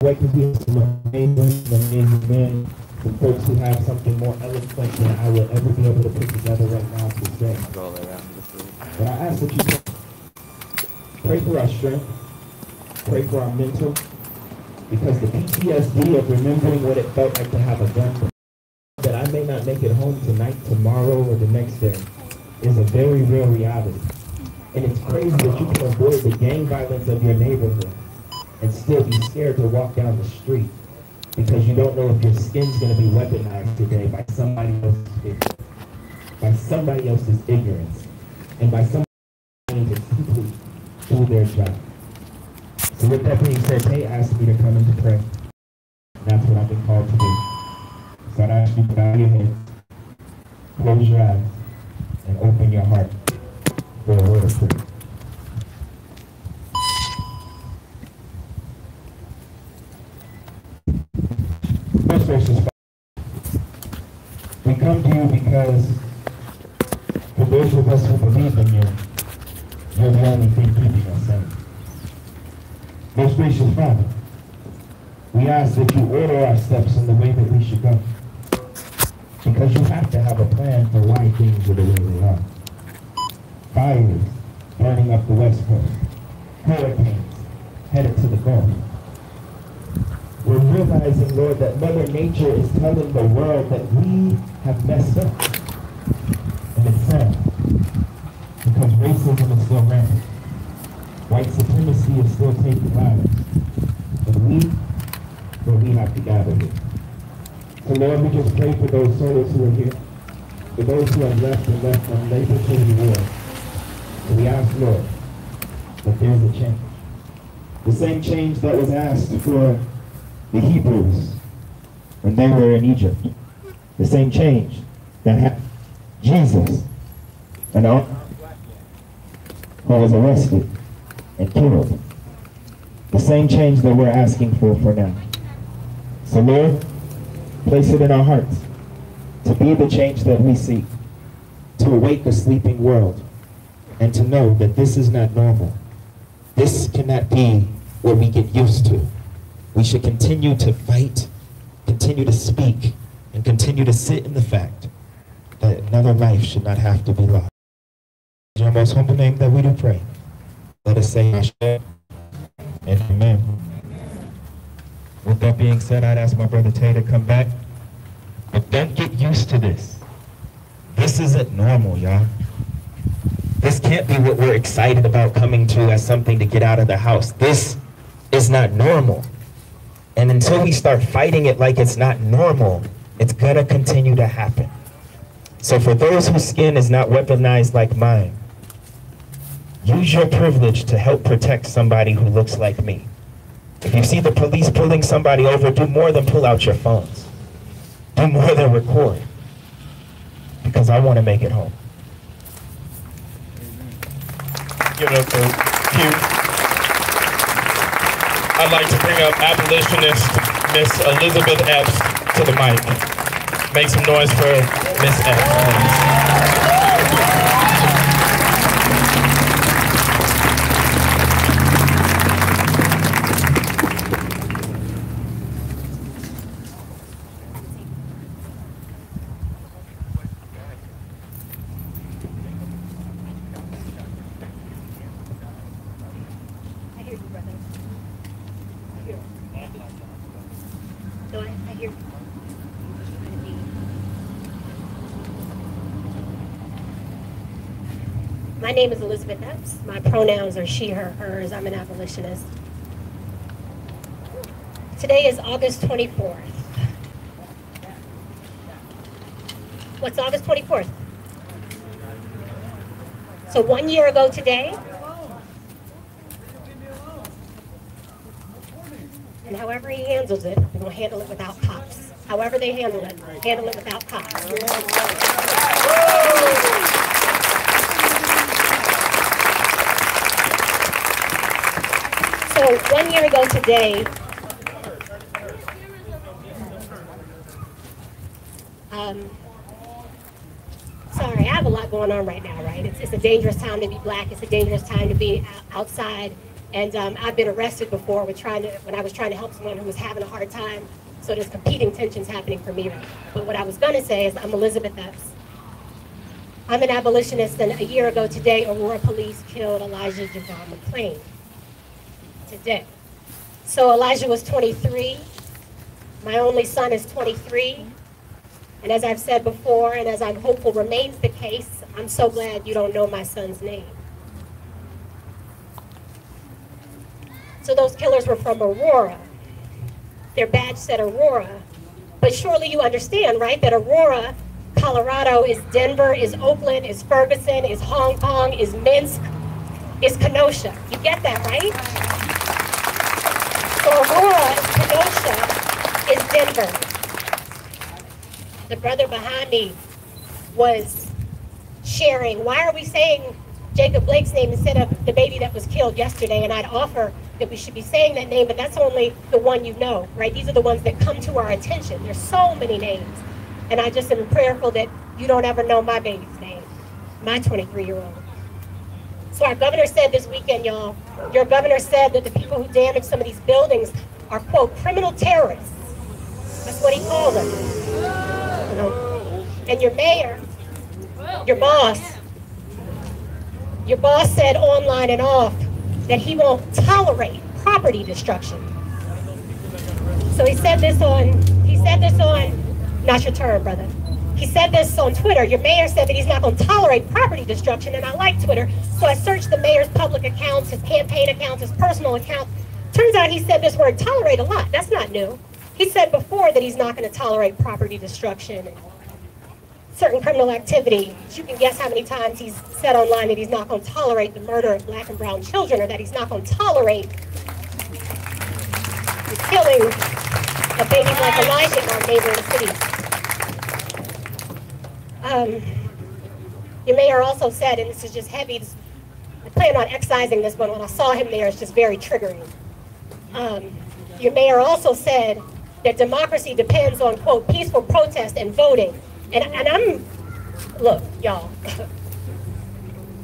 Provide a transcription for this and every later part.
way because we have some amazing men, some folks who have something more eloquent than I will ever be able to put together right now to say. But I ask that you pray for our strength, pray for our mental, because the PTSD of remembering what it felt like to have a gun, that I may not make it home tonight, tomorrow, or the next day, is a very real reality. And it's crazy that you can avoid the gang violence of your neighborhood and still be scared to walk down the street because you don't know if your skin's going to be weaponized today by somebody else's fear, by somebody else's ignorance, and by somebody trying to simply do their job. So with that being said, Tate asked me to come in to pray. That's what I've been called to do. So I'd ask you to bow your heads, close your eyes, and open your heart for a word of prayer. Most gracious Father, we come to you because for those of us who believe in you, you're the only thing keeping us safe. Most gracious Father, we ask that you order our steps in the way that we should go. Because you have to have a plan for why things are the way they are. Fires burning up the West Coast. Hurricanes headed to the Gulf. We're realizing, Lord, that Mother Nature is telling the world that we have messed up. And it's sad. Because racism is still rampant. White supremacy is still taking lives. And we have to gather here. So Lord, we just pray for those souls who are here, for those who have left and left from labor to reward. And we ask, Lord, that there's a change. The same change that was asked for the Hebrews when they were in Egypt. The same change that happened to Jesus and all who was arrested and killed. The same change that we're asking for now. So Lord, place it in our hearts to be the change that we seek, to awake a sleeping world, and to know that this is not normal. This cannot be what we get used to. We should continue to fight, continue to speak, and continue to sit in the fact that another life should not have to be lost. In your most humble name that we do pray, let us say Ashe and Amen. With that being said, I'd ask my brother Tay to come back. But don't get used to this. This isn't normal, y'all. This can't be what we're excited about coming to as something to get out of the house. This is not normal. And until we start fighting it like it's not normal, it's gonna continue to happen. So for those whose skin is not weaponized like mine, use your privilege to help protect somebody who looks like me. If you see the police pulling somebody over, do more than pull out your phones. Do more than record. Because I want to make it home. Give it up for Q. I'd like to bring up abolitionist Miss Elizabeth Epps to the mic. Make some noise for Miss Epps, please. My name is Elizabeth Epps. My pronouns are she, her, hers. I'm an abolitionist. Today is August 24th. What's August 24th? So 1 year ago today, and however he handles it, we're going to handle it without cops. However they handle it without cops. So 1 year ago today, sorry, I have a lot going on right now, right? It's a dangerous time to be black. It's a dangerous time to be outside And I've been arrested before when I was trying to help someone who was having a hard time. So there's competing tensions happening for me right now. But what I was going to say is I'm Elizabeth Epps. I'm an abolitionist, and a year ago today, Aurora police killed Elijah Javon McClain. Today. So Elijah was 23. My only son is 23. And as I've said before, and as I'm hopeful remains the case, I'm so glad you don't know my son's name. So those killers were from Aurora. Their badge said Aurora. But surely you understand, right, that Aurora, Colorado, is Denver, is Oakland, is Ferguson, is Hong Kong, is Minsk, is Kenosha. You get that, right? So Aurora is Kenosha, is Denver. The brother behind me was sharing, why are we saying Jacob Blake's name instead of the baby that was killed yesterday? And I'd offer that we should be saying that name, but that's only the one you know, right? These are the ones that come to our attention. There's so many names. And I just am prayerful that you don't ever know my baby's name, my 23-year-old. So our governor said this weekend, y'all, your governor said that the people who damaged some of these buildings are, quote, criminal terrorists. That's what he called them. You know? And your mayor, your boss said online and off that he won't tolerate property destruction. So he said this on, not your turn, brother. He said this on Twitter. Your mayor said that he's not going to tolerate property destruction, and I like Twitter. So I searched the mayor's public accounts, his campaign accounts, his personal accounts. Turns out he said this word tolerate a lot. That's not new. He said before that he's not going to tolerate property destruction and certain criminal activity. You can guess how many times he's said online that he's not going to tolerate the murder of Black and brown children, or that he's not going to tolerate the killing of babies like Elijah in our neighboring cities. Your mayor also said, and this is just heavy, I plan on excising this, but when I saw him there, it's just very triggering. Your mayor also said that democracy depends on, quote, peaceful protest and voting. And I'm, look, y'all,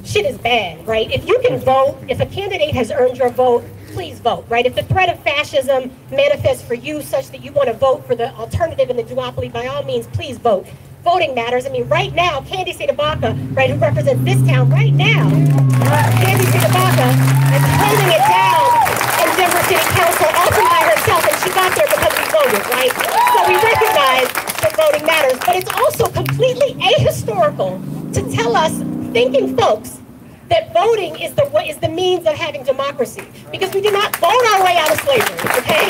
shit is bad, right? If you can vote, if a candidate has earned your vote, please vote, right? If the threat of fascism manifests for you such that you want to vote for the alternative in the duopoly, by all means, please vote. Voting matters. I mean, right now, Candy Tabaka, right, who represents this town, right now, Candy Tabaka is holding it down in Denver City Council, often by herself, and she got there because we voted, right? So we recognize that voting matters, but it's also completely ahistorical to tell us, thinking folks, that voting is the means of having democracy, because we did not vote our way out of slavery, okay?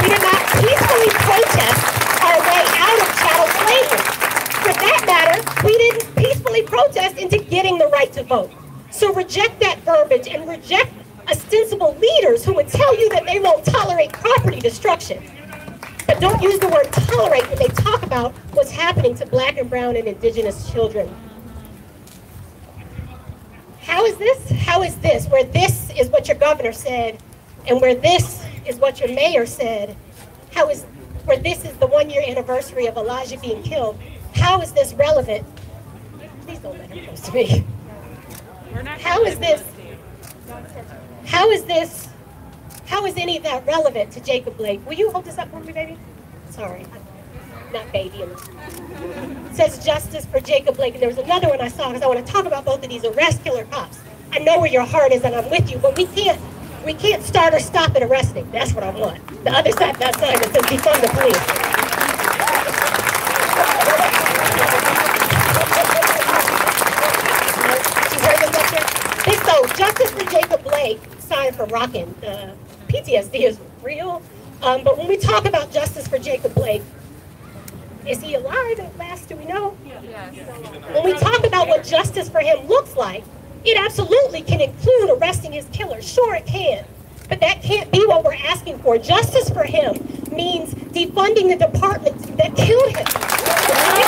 We did not peacefully protest our way out of chattel slavery. For that matter, we didn't peacefully protest into getting the right to vote. So reject that verbiage and reject ostensible leaders who would tell you that they won't tolerate property destruction. But don't use the word tolerate when they talk about what's happening to Black and brown and indigenous children. How is this? How is this? Where this is what your governor said, and where this is what your mayor said, where this is the 1-year anniversary of Elijah being killed, how is this relevant? Please don't let her close to me. How is any of that relevant to Jacob Blake? Will you hold this up for me, baby? Sorry, not baby. It says justice for Jacob Blake, and there was another one I saw because I want to talk about both of these arrest killer cops. I know where your heart is, and I'm with you, but we can't start or stop at arresting. That's what I want. The other side of that sign that says defund the police. She's heard this up there? So justice for Jacob Blake, sign for rocking. PTSD is real. But when we talk about justice for Jacob Blake, is he alive at last? Do we know? Yes. When we talk about what justice for him looks like, it absolutely can include arresting his killer. Sure, it can. But that can't be what we're asking for. Justice for him means defunding the department that killed him. Right?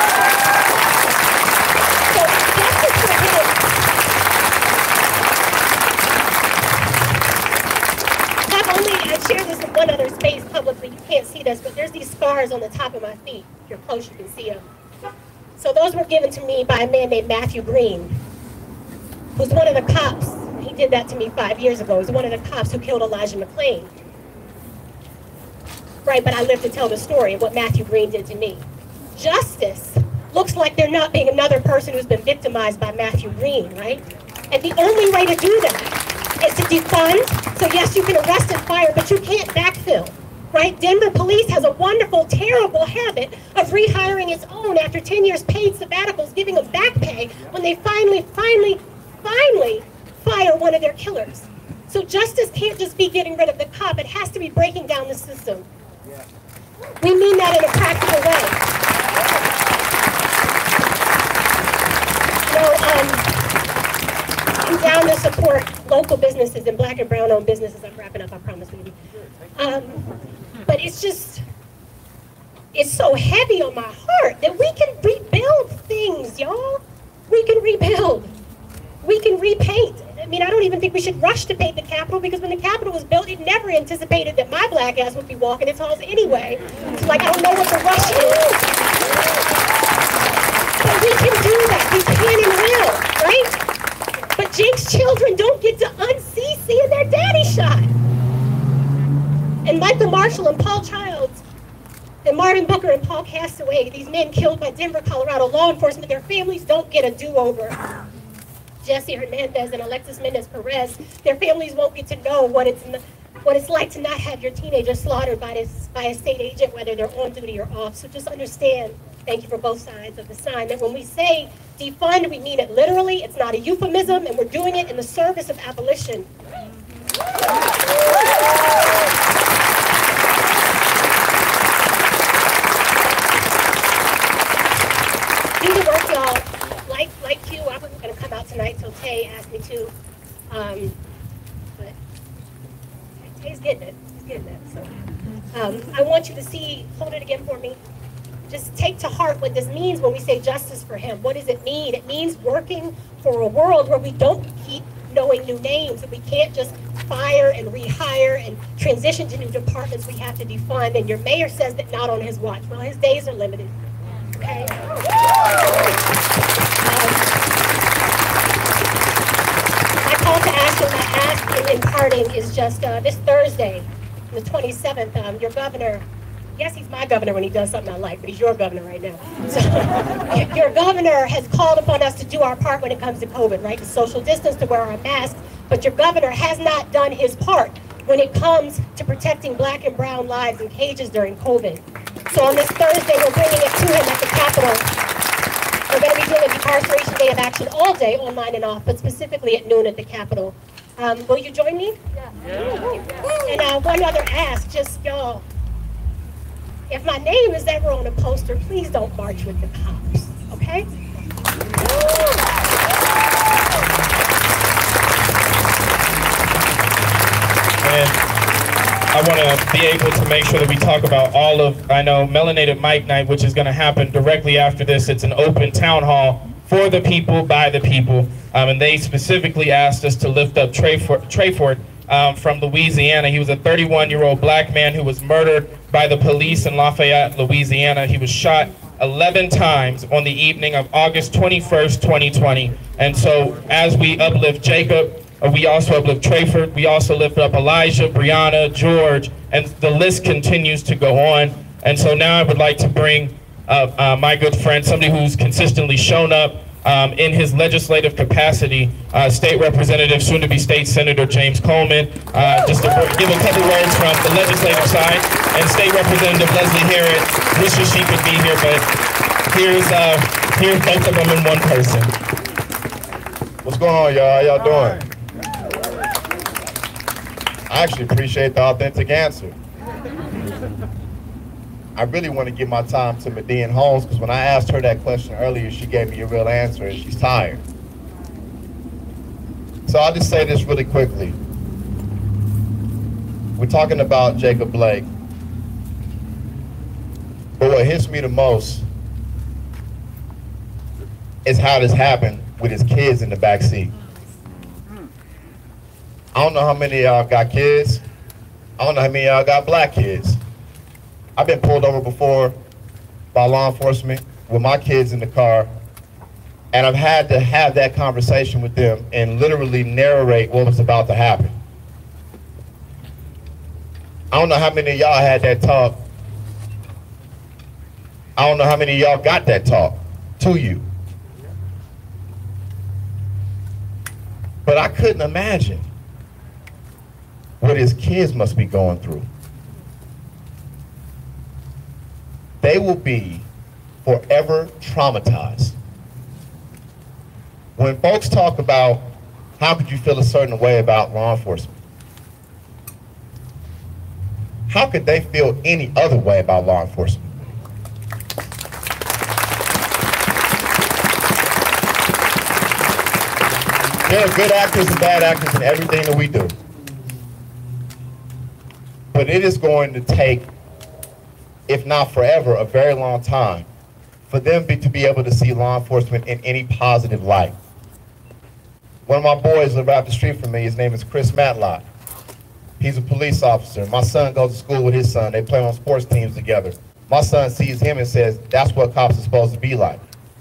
So justice for him. Not only, I share this in one other space publicly, you can't see this, but there's these scars on the top of my feet. If you're close, you can see them. So those were given to me by a man named Matthew Green, who's one of the cops. He did that to me 5 years ago. He was one of the cops who killed Elijah McClain. Right, but I live to tell the story of what Matthew Green did to me. Justice looks like there not being another person who's been victimized by Matthew Green, right? And the only way to do that is to defund. So yes, you can arrest and fire, but you can't backfill, right? Denver police has a wonderful, terrible habit of rehiring its own after 10 years paid sabbaticals, giving them back pay when they finally fire one of their killers. So justice can't just be getting rid of the cop, it has to be breaking down the system. We mean that in a practical way. I'm down to support local businesses and black and brown owned businesses. I'm wrapping up, I promise, baby. But it's just, it's so heavy on my heart that we can rebuild things, y'all. We can rebuild. We can repaint. I mean, I don't even think we should rush to paint the Capitol, because when the Capitol was built, it never anticipated that my black ass would be walking its halls anyway. It's like, I don't know what the rush is. But we can do that. We can and will, right? But Jake's children don't get to unsee seeing their daddy shot. And Michael Marshall and Paul Childs and Marvin Booker and Paul Castaway, these men killed by Denver, Colorado law enforcement, their families don't get a do-over. Jesse Hernandez and Alexis Mendez-Perez, their families won't get to know what it's like to not have your teenager slaughtered by a state agent, whether they're on duty or off. So just understand, thank you for both sides of the sign, that when we say defund, we mean it literally. It's not a euphemism, and we're doing it in the service of abolition. Do the work, y'all. Like you, I wasn't going to come out tonight till Tay asked me to. But Tay's getting it. He's getting it. So I want you to see, hold it again for me. Just take to heart what this means when we say justice for him. What does it mean? It means working for a world where we don't keep knowing new names, and we can't just fire and rehire and transition to new departments. We have to defund. And your mayor says that not on his watch. Well, his days are limited. Okay? My call to action, my ask in parting, is just this Thursday, the 27th, your governor, yes, he's my governor when he does something I like, but he's your governor right now. So your governor has called upon us to do our part when it comes to COVID, right? To social distance, to wear our masks, but your governor has not done his part when it comes to protecting black and brown lives in cages during COVID. So on this Thursday, we're bringing it to him at the Capitol. We're going to be doing a Decarceration Day of Action all day, online and off, but specifically at noon at the Capitol. Will you join me? Yeah. And one other ask, just y'all, if my name is ever on a poster, please don't march with the cops, okay? And I want to be able to make sure that we talk about all of, I know, Melanated Mike Night, which is going to happen directly after this. It's an open town hall for the people, by the people. And they specifically asked us to lift up Trayford from Louisiana. He was a 31-year-old black man who was murdered by the police in Lafayette, Louisiana. He was shot 11 times on the evening of August 21st, 2020. And so as we uplift Jacob, we also uplift Trayford. We also lift up Elijah, Brianna, George, and the list continues to go on. And so now I would like to bring my good friend, somebody who's consistently shown up in his legislative capacity, State Representative, soon-to-be State Senator James Coleman, just to give a couple words from the legislative side, and State Representative Leslie Harrod. Wishes she could be here, but here's both of them in one person. What's going on, y'all? How y'all doing? I actually appreciate the authentic answer. I really want to give my time to Median Holmes, because when I asked her that question earlier, she gave me a real answer, and she's tired. So I'll just say this really quickly. We're talking about Jacob Blake, but what hits me the most is how this happened with his kids in the back seat. I don't know how many of y'all got kids. I don't know how many of y'all got black kids. I've been pulled over before by law enforcement with my kids in the car, And I've had to have that conversation with them and literally narrate what was about to happen. I don't know how many of y'all had that talk. I don't know how many of y'all got that talk to you. But I couldn't imagine what his kids must be going through. They will be forever traumatized. When folks talk about how could you feel a certain way about law enforcement, how could they feel any other way about law enforcement? There are good actors and bad actors in everything that we do. But it is going to take, if not forever, a very long time for them to be able to see law enforcement in any positive light. One of my boys live out the street from me. His name is Chris Matlock. He's a police officer. My son goes to school with his son. They play on sports teams together. My son sees him and says, that's what cops are supposed to be like.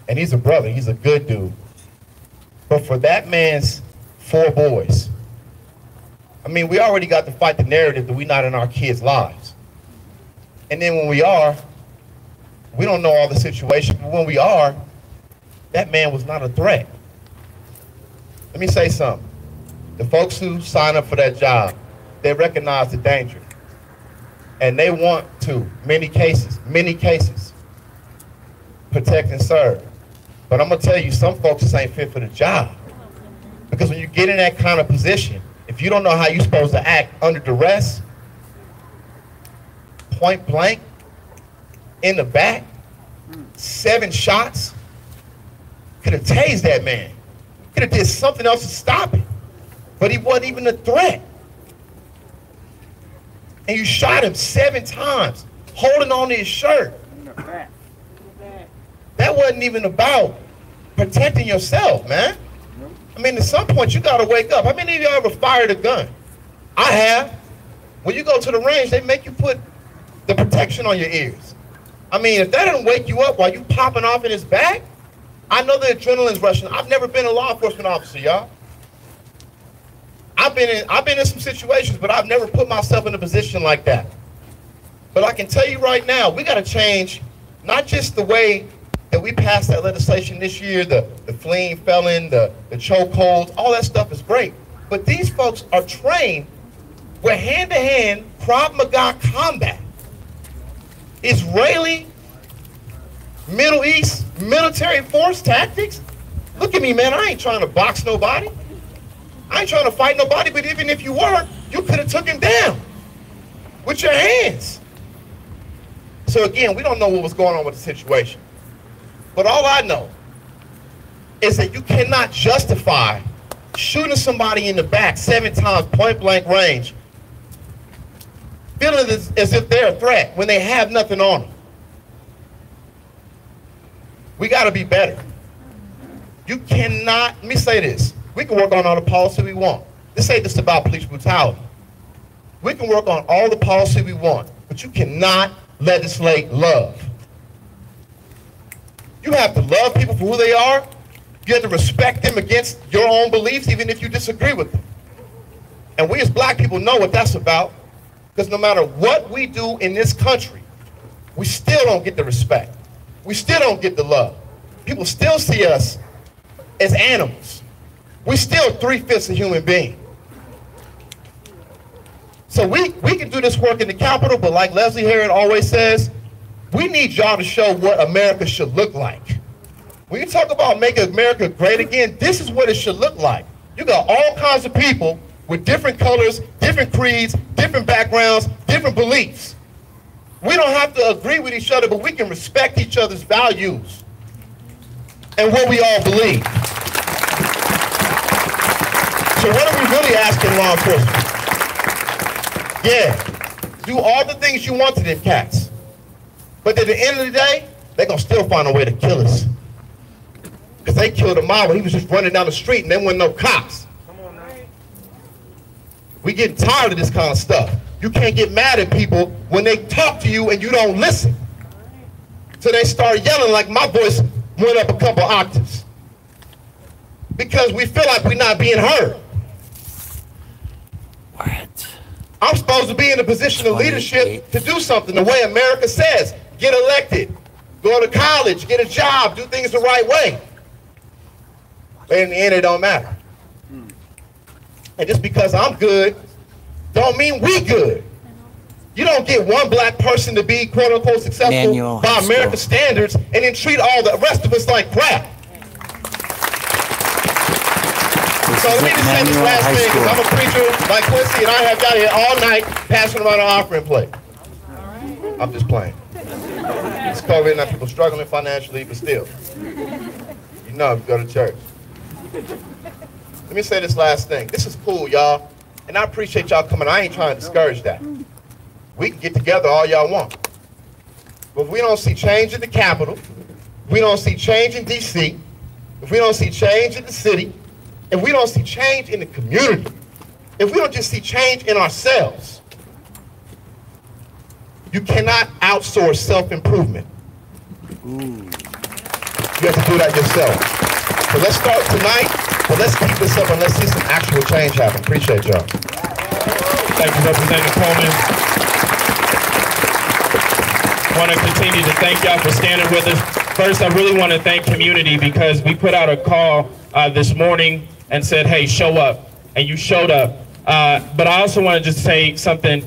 And he's a brother. He's a good dude. But for that man's 4 boys, I mean, we already got to fight the narrative that we're not in our kids' lives. And then when we are, we don't know all the situations, but when we are, that man was not a threat. Let me say something. The folks who sign up for that job, they recognize the danger. And they want to, many cases, protect and serve. But I'm gonna tell you, some folks just ain't fit for the job. Because when you get in that kind of position, if you don't know how you're supposed to act under duress, point blank, in the back, 7 shots, could have tased that man. Could have did something else to stop it. But he wasn't even a threat. And you shot him 7 times, holding on to his shirt. That wasn't even about protecting yourself, man. I mean, at some point, you got to wake up. How many of y'all ever fired a gun? I have. When you go to the range, they make you put the protection on your ears. I mean, if that doesn't wake you up while you popping off in his back, I know the adrenaline's rushing. I've never been a law enforcement officer, y'all. I've been in some situations, but I've never put myself in a position like that. But I can tell you right now, we got to change not just the way that we passed that legislation this year, the fleeing felon, the chokeholds, all that stuff is great. But these folks are trained with hand-to-hand Krav Maga combat. Israeli, Middle East, military force tactics. Look at me, man, I ain't trying to box nobody. I ain't trying to fight nobody, but even if you were, you could have took him down with your hands. So again, we don't know what was going on with the situation. But all I know is that you cannot justify shooting somebody in the back 7 times point blank range, feeling as if they're a threat when they have nothing on them. We got to be better. You cannot, let me say this, we can work on all the policy we want. This ain't just about police brutality. We can work on all the policy we want, but you cannot legislate love. You have to love people for who they are. You have to respect them against your own beliefs, even if you disagree with them. And we as black people know what that's about, because no matter what we do in this country, we still don't get the respect. We still don't get the love. People still see us as animals. We still 3/5 a human being. So we can do this work in the Capitol, but like Leslie Herod always says, we need y'all to show what America should look like. When you talk about making America great again, this is what it should look like. You got all kinds of people with different colors, different creeds, different backgrounds, different beliefs. We don't have to agree with each other, but we can respect each other's values and what we all believe. So what are we really asking law enforcement? Yeah, do all the things you want to them cats. But at the end of the day, they're going to still find a way to kill us. Because they killed a mob when he was just running down the street and there weren't no cops. We getting tired of this kind of stuff. You can't get mad at people when they talk to you and you don't listen. So they start yelling like my voice went up a couple octaves. because we feel like we're not being heard. What? I'm supposed to be in a position of leadership to do something the way America says. Get elected, go to college, get a job, do things the right way. But in the end, it don't matter. And just because I'm good, don't mean we good. You don't get one black person to be quote unquote successful by American standards and then treat all the rest of us like crap. So let me just say this last thing, because I'm a preacher like Quincy, and I have got here all night passing around an offering plate. I'm just playing. It's COVID, now people struggling financially, but still. You know, you go to church. Let me say this last thing. This is cool, y'all, and I appreciate y'all coming. I ain't trying to discourage that. We can get together all y'all want. But if we don't see change in the Capitol, if we don't see change in D.C., if we don't see change in the city, if we don't see change in the community, if we don't just see change in ourselves, you cannot outsource self-improvement. You have to do that yourself. So let's start tonight, but let's keep this up and let's see some actual change happen. Appreciate y'all. Thank you, Representative Coleman. I want to continue to thank y'all for standing with us. First, I really want to thank community because we put out a call this morning and said, hey, show up, and you showed up. But I also want to just say something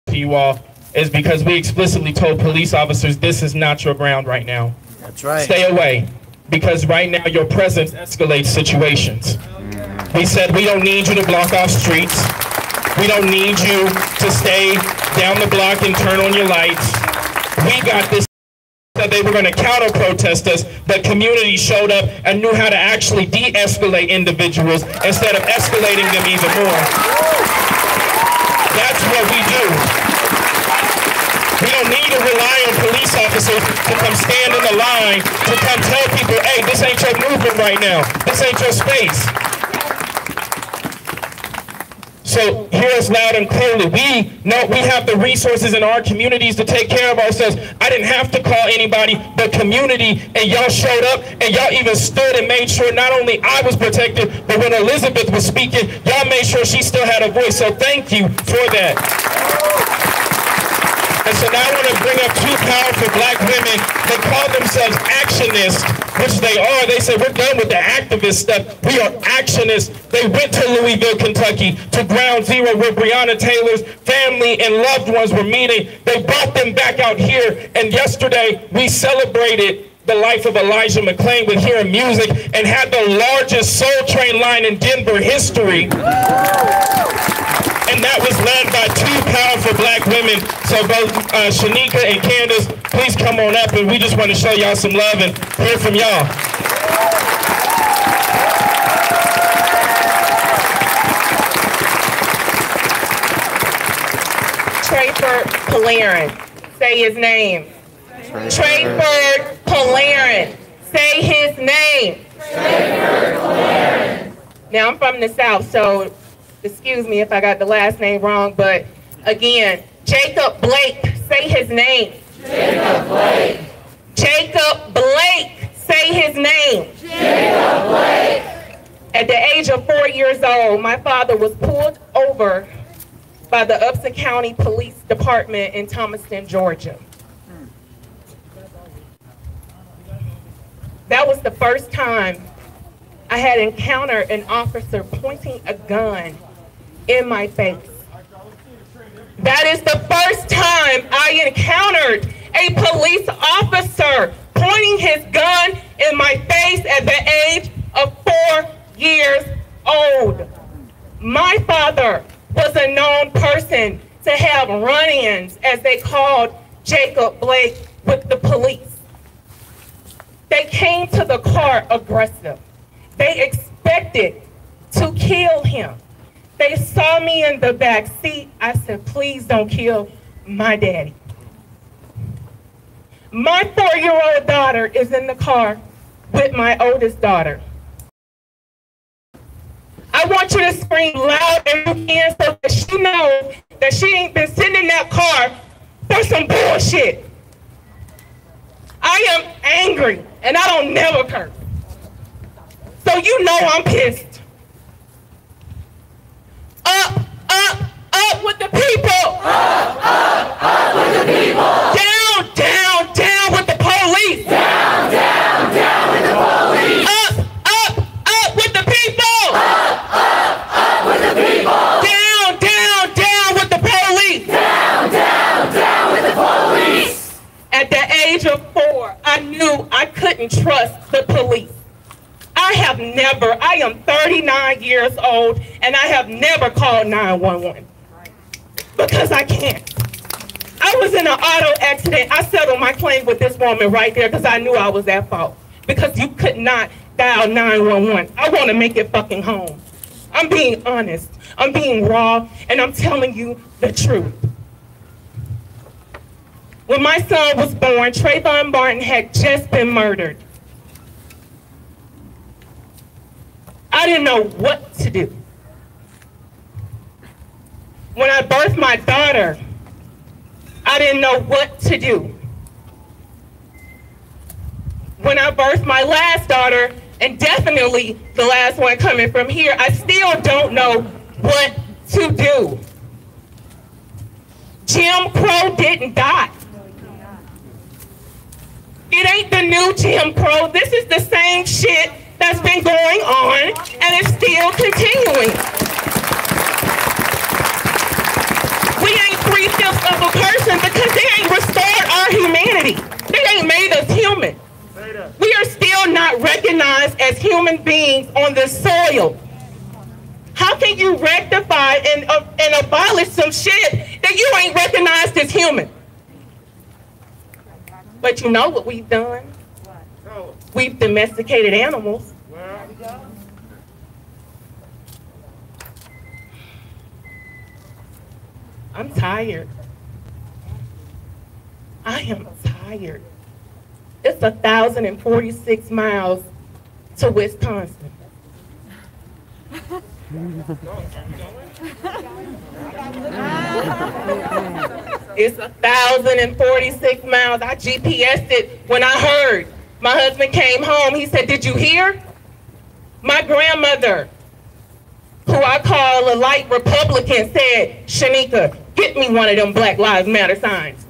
to you all, is because we explicitly told police officers this is not your ground right now. That's right. Stay away, because right now your presence escalates situations. We said we don't need you to block off streets. We don't need you to stay down the block and turn on your lights. We got this. That they were going to counter-protest us, but community showed up and knew how to actually de-escalate individuals instead of escalating them even more. That's what we do. We don't need to rely on police officers to come stand in the line, to come tell people, hey, this ain't your movement right now. This ain't your space. So hear us loud and clearly. We know we have the resources in our communities to take care of ourselves. I didn't have to call anybody but community, and y'all showed up, and y'all even stood and made sure not only I was protected, but when Elizabeth was speaking, y'all made sure she still had a voice. So thank you for that. And so now I want to bring up two powerful black women that call themselves actionists, which they are. They said, we're done with the activist stuff. We are actionists. They went to Louisville, Kentucky, to Ground Zero, where Breonna Taylor's family and loved ones were meeting. They brought them back out here. And yesterday, we celebrated the life of Elijah McClain with hearing music and had the largest Soul Train line in Denver history. And that was led by two powerful black women. So both Shanika and Candace, please come on up, and we just want to show y'all some love and hear from y'all. Trayford Polarin, say his name. Trayford Polarin, say his name. Trayford Polarin. Now I'm from the South, so excuse me if I got the last name wrong, but again, Jacob Blake, say his name. Jacob Blake. Jacob Blake, say his name. Jacob Blake. At the age of 4 years old, my father was pulled over by the Upson County Police Department in Thomaston, Georgia. That was the first time I had encountered an officer pointing a gun in my face. That is the first time I encountered a police officer pointing his gun in my face at the age of 4 years old. My father was a known person to have run-ins, as they called Jacob Blake, with the police. They came to the car aggressive. They expected to kill him. They saw me in the back seat. I said, please don't kill my daddy. My 4-year-old daughter is in the car with my oldest daughter. I want you to scream loud as you can so that she knows that she ain't been sitting in that car for some bullshit. I am angry, and I don't never curse. So you know I'm pissed. Up, up, up with the people. Up with the people. Down, down, down with the police. Down, down, down with the police. Up with the people. Up with the people. Down, down, down with the police. Down, down, down with the police. At the age of 4, I knew I couldn't trust the police. I am 39 years old, and I have never called 911 because I can't. I was in an auto accident. I settled my claim with this woman right there because I knew I was at fault, because you could not dial 911. I want to make it fucking home. I'm being honest. I'm being raw, and I'm telling you the truth. When my son was born, Trayvon Martin had just been murdered. I didn't know what to do. When I birthed my daughter, I didn't know what to do. When I birthed my last daughter, and definitely the last one coming from here, I still don't know what to do. Jim Crow didn't die. It ain't the new Jim Crow. This is the same shit that's been going on, and it's still continuing. We ain't 3/5 of a person because they ain't restored our humanity. They ain't made us human. We are still not recognized as human beings on this soil. How can you rectify and abolish some shit that you ain't recognized as human? But you know what we've done? We've domesticated animals. I'm tired. I am tired. It's 1,046 miles to Wisconsin. It's 1,046 miles. I GPS'd it when I heard. My husband came home. He said, "Did you hear?" My grandmother, who I call a light Republican, said, "Shanika, get me one of them Black Lives Matter signs.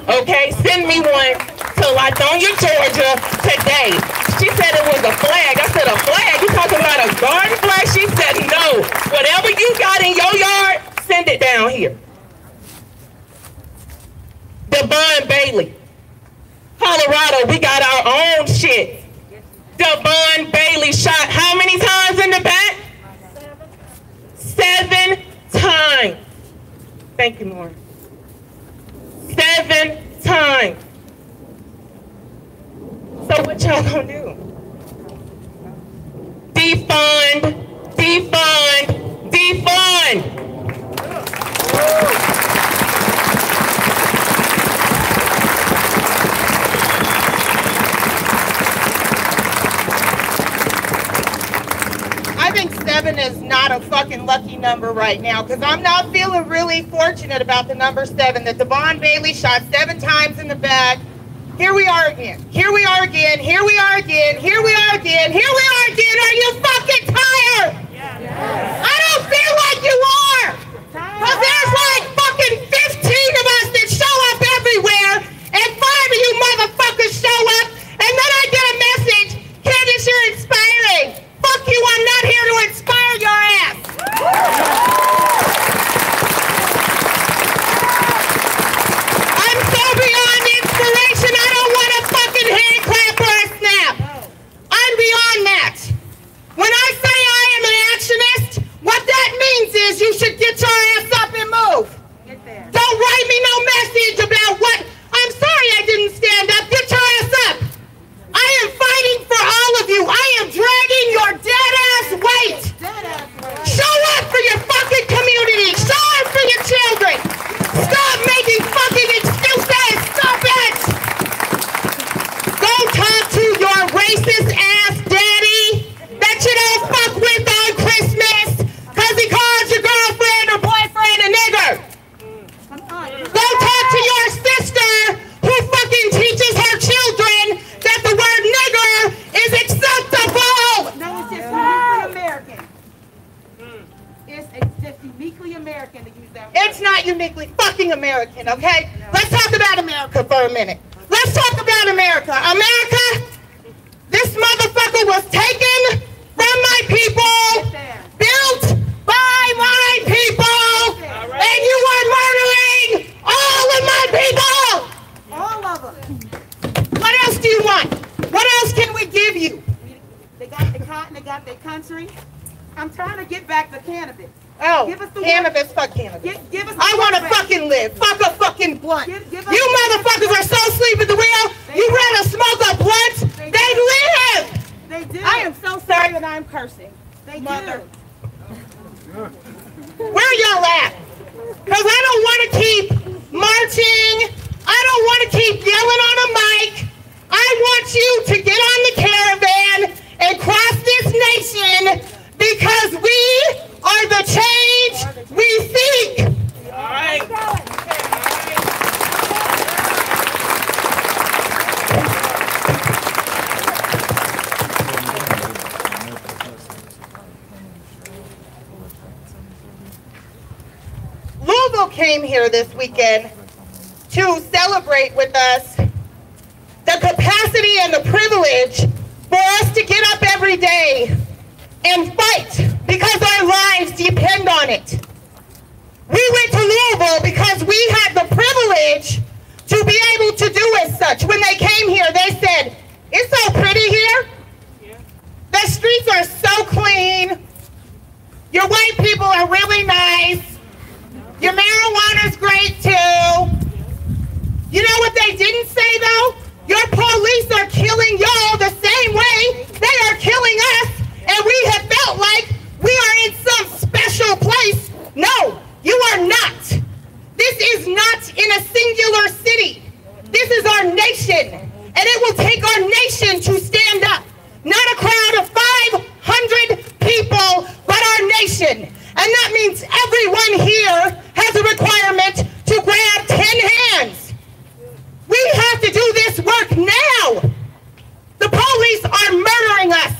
Okay, send me one to Lithonia, Georgia today." She said it was a flag. I said, "A flag? You talking about a garden flag?" She said, "No. Whatever you got in your yard, send it down here." Devon Bailey, Colorado, we got our own shit. Devon Bailey shot how many times in the back? 7 times. Thank you, Lauren. 7 times. So what y'all gonna do? Defund, defund, defund. I think 7 is not a fucking lucky number right now, because I'm not feeling really fortunate about the number 7, that Devon Bailey shot 7 times in the back. Here we are again. Here we are again. Here we are again. Here we are again. Here we are again. Are you fucking tired? Yes. I don't feel like you are. Because there's like fucking 15 of us that show up everywhere, and 5 of you motherfuckers show up, and then I get a message, "Candace, you're inspiring." Fuck you, I'm not here to inspire your ass. I'm so beyond inspiration, I don't want a fucking hand clap or a snap. I'm beyond that. When I say I am an actionist, what that means is you should get your ass up and move. Let's talk about America for a minute. Let's talk about America. America, this motherfucker was taken from my people, built by my people, and you are murdering all of my people. All of them. What else do you want? What else can we give you? They got the cotton, they got their country. I'm trying to get back the cannabis. Oh, Give us the cannabis, fuck cannabis. Give us the I want to work back. fucking live. Fuck a fucking blunt. Give us You the- motherfuckers are so asleep at the wheel. You rather smoke a blunt. They live. They do. I am so sorry that I'm cursing. They Mother. do. Where y'all at? Because I don't want to keep marching. I don't want to keep yelling on a mic. I want you to get on the caravan and cross this nation because we are the change we seek. All right. Louisville came here this weekend to celebrate with us the capacity and the privilege for us to get up every day and fight because our lives depend on it. We went to Louisville because we had the privilege to be able to do as such. When they came here, they said, "It's so pretty here. The streets are so clean. Your white people are really nice. Your marijuana's great too." You know what they didn't say though? Your police are killing y'all the same way they are killing us, and we have felt like we are in some special place. No, you are not. This is not in a singular city. This is our nation, and it will take our nation to stand up. Not a crowd of 500 people, but our nation. And that means everyone here has a requirement to grab 10 hands. We have to do this work now. The police are murdering us.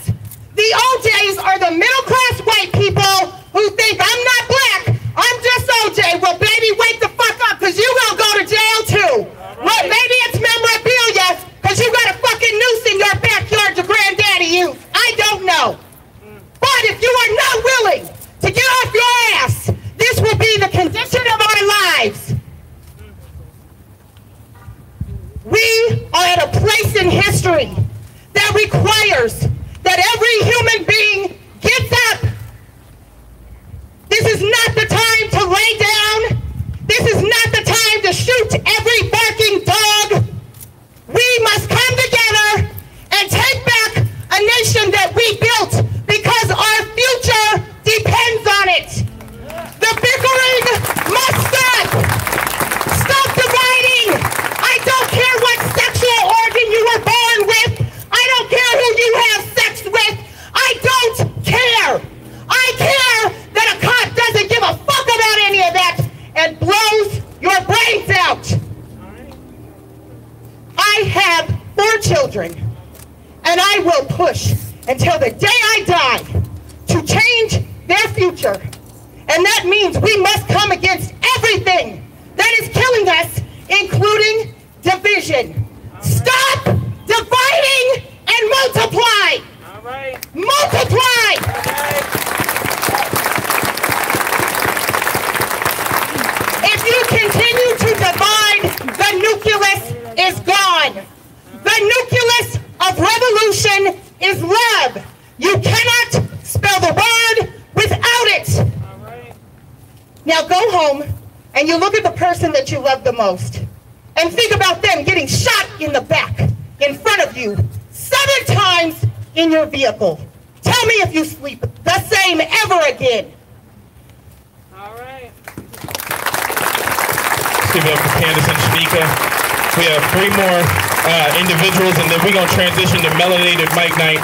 The OJs are the middle-class white people who think I'm not black, I'm just OJ. Well, baby, wake the fuck up, because you gonna go to jail too. Well, maybe it's memorabilia, because you got a fucking noose in your backyard your granddaddy used. I don't know. But if you are not willing to get off your ass, this will be the condition of our lives. We are at a place in history that requires that every human being gets up. This is not the time to lay down. This is not the time to shoot every barking dog. We must come together and take back a nation that we built because our future depends on it. The bickering must stop. Stop dividing. I don't care what sexual organ you were born with. I don't care who you have sex with. I don't care. I care that a cop doesn't give a fuck about any of that and blows your brains out. I have 4 children, and I will push until the day I die to change their future. And that means we must come against everything that is killing us, including division. Stop dividing and multiply. All right. Multiply. If you continue to divide, the nucleus is gone. The nucleus of revolution is love. You cannot spell the word without it. All right. Now go home and you look at the person that you love the most and think about them getting shot in the back in front of you 7 times in your vehicle. Tell me if you sleep the same ever again. All right. Let's give it up for Candace and Shanika. We have 3 more individuals, and then we're going to transition to Melanated Mic Night,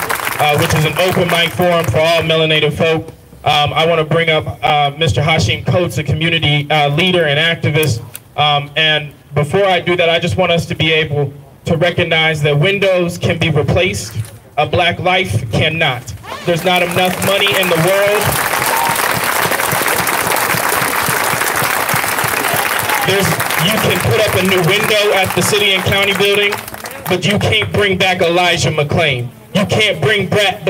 which is an open mic forum for all melanated folk. I want to bring up Mr. Hashim Coates, a community leader and activist. And before I do that, I just want us to be able to recognize that windows can be replaced. A black life cannot. There's not enough money in the world. There's You can put up a new window at the city and county building, but you can't bring back Elijah McClain. You can't bring back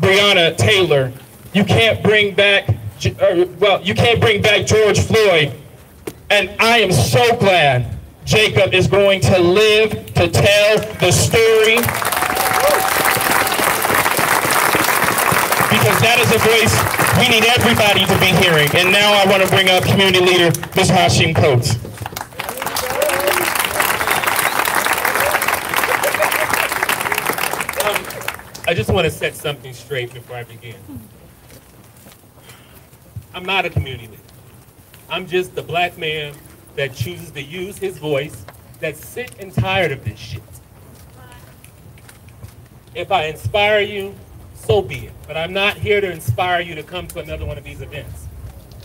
Breonna Taylor. You can't bring back, you can't bring back George Floyd. And I am so glad Jacob is going to live to tell the story, because that is a voice we need everybody to be hearing. And now I want to bring up community leader, Ms. Hashim Coates. I just want to set something straight before I begin. I'm not a community leader. I'm just the black man that chooses to use his voice, that's sick and tired of this shit. If I inspire you, so be it. But I'm not here to inspire you to come to another one of these events.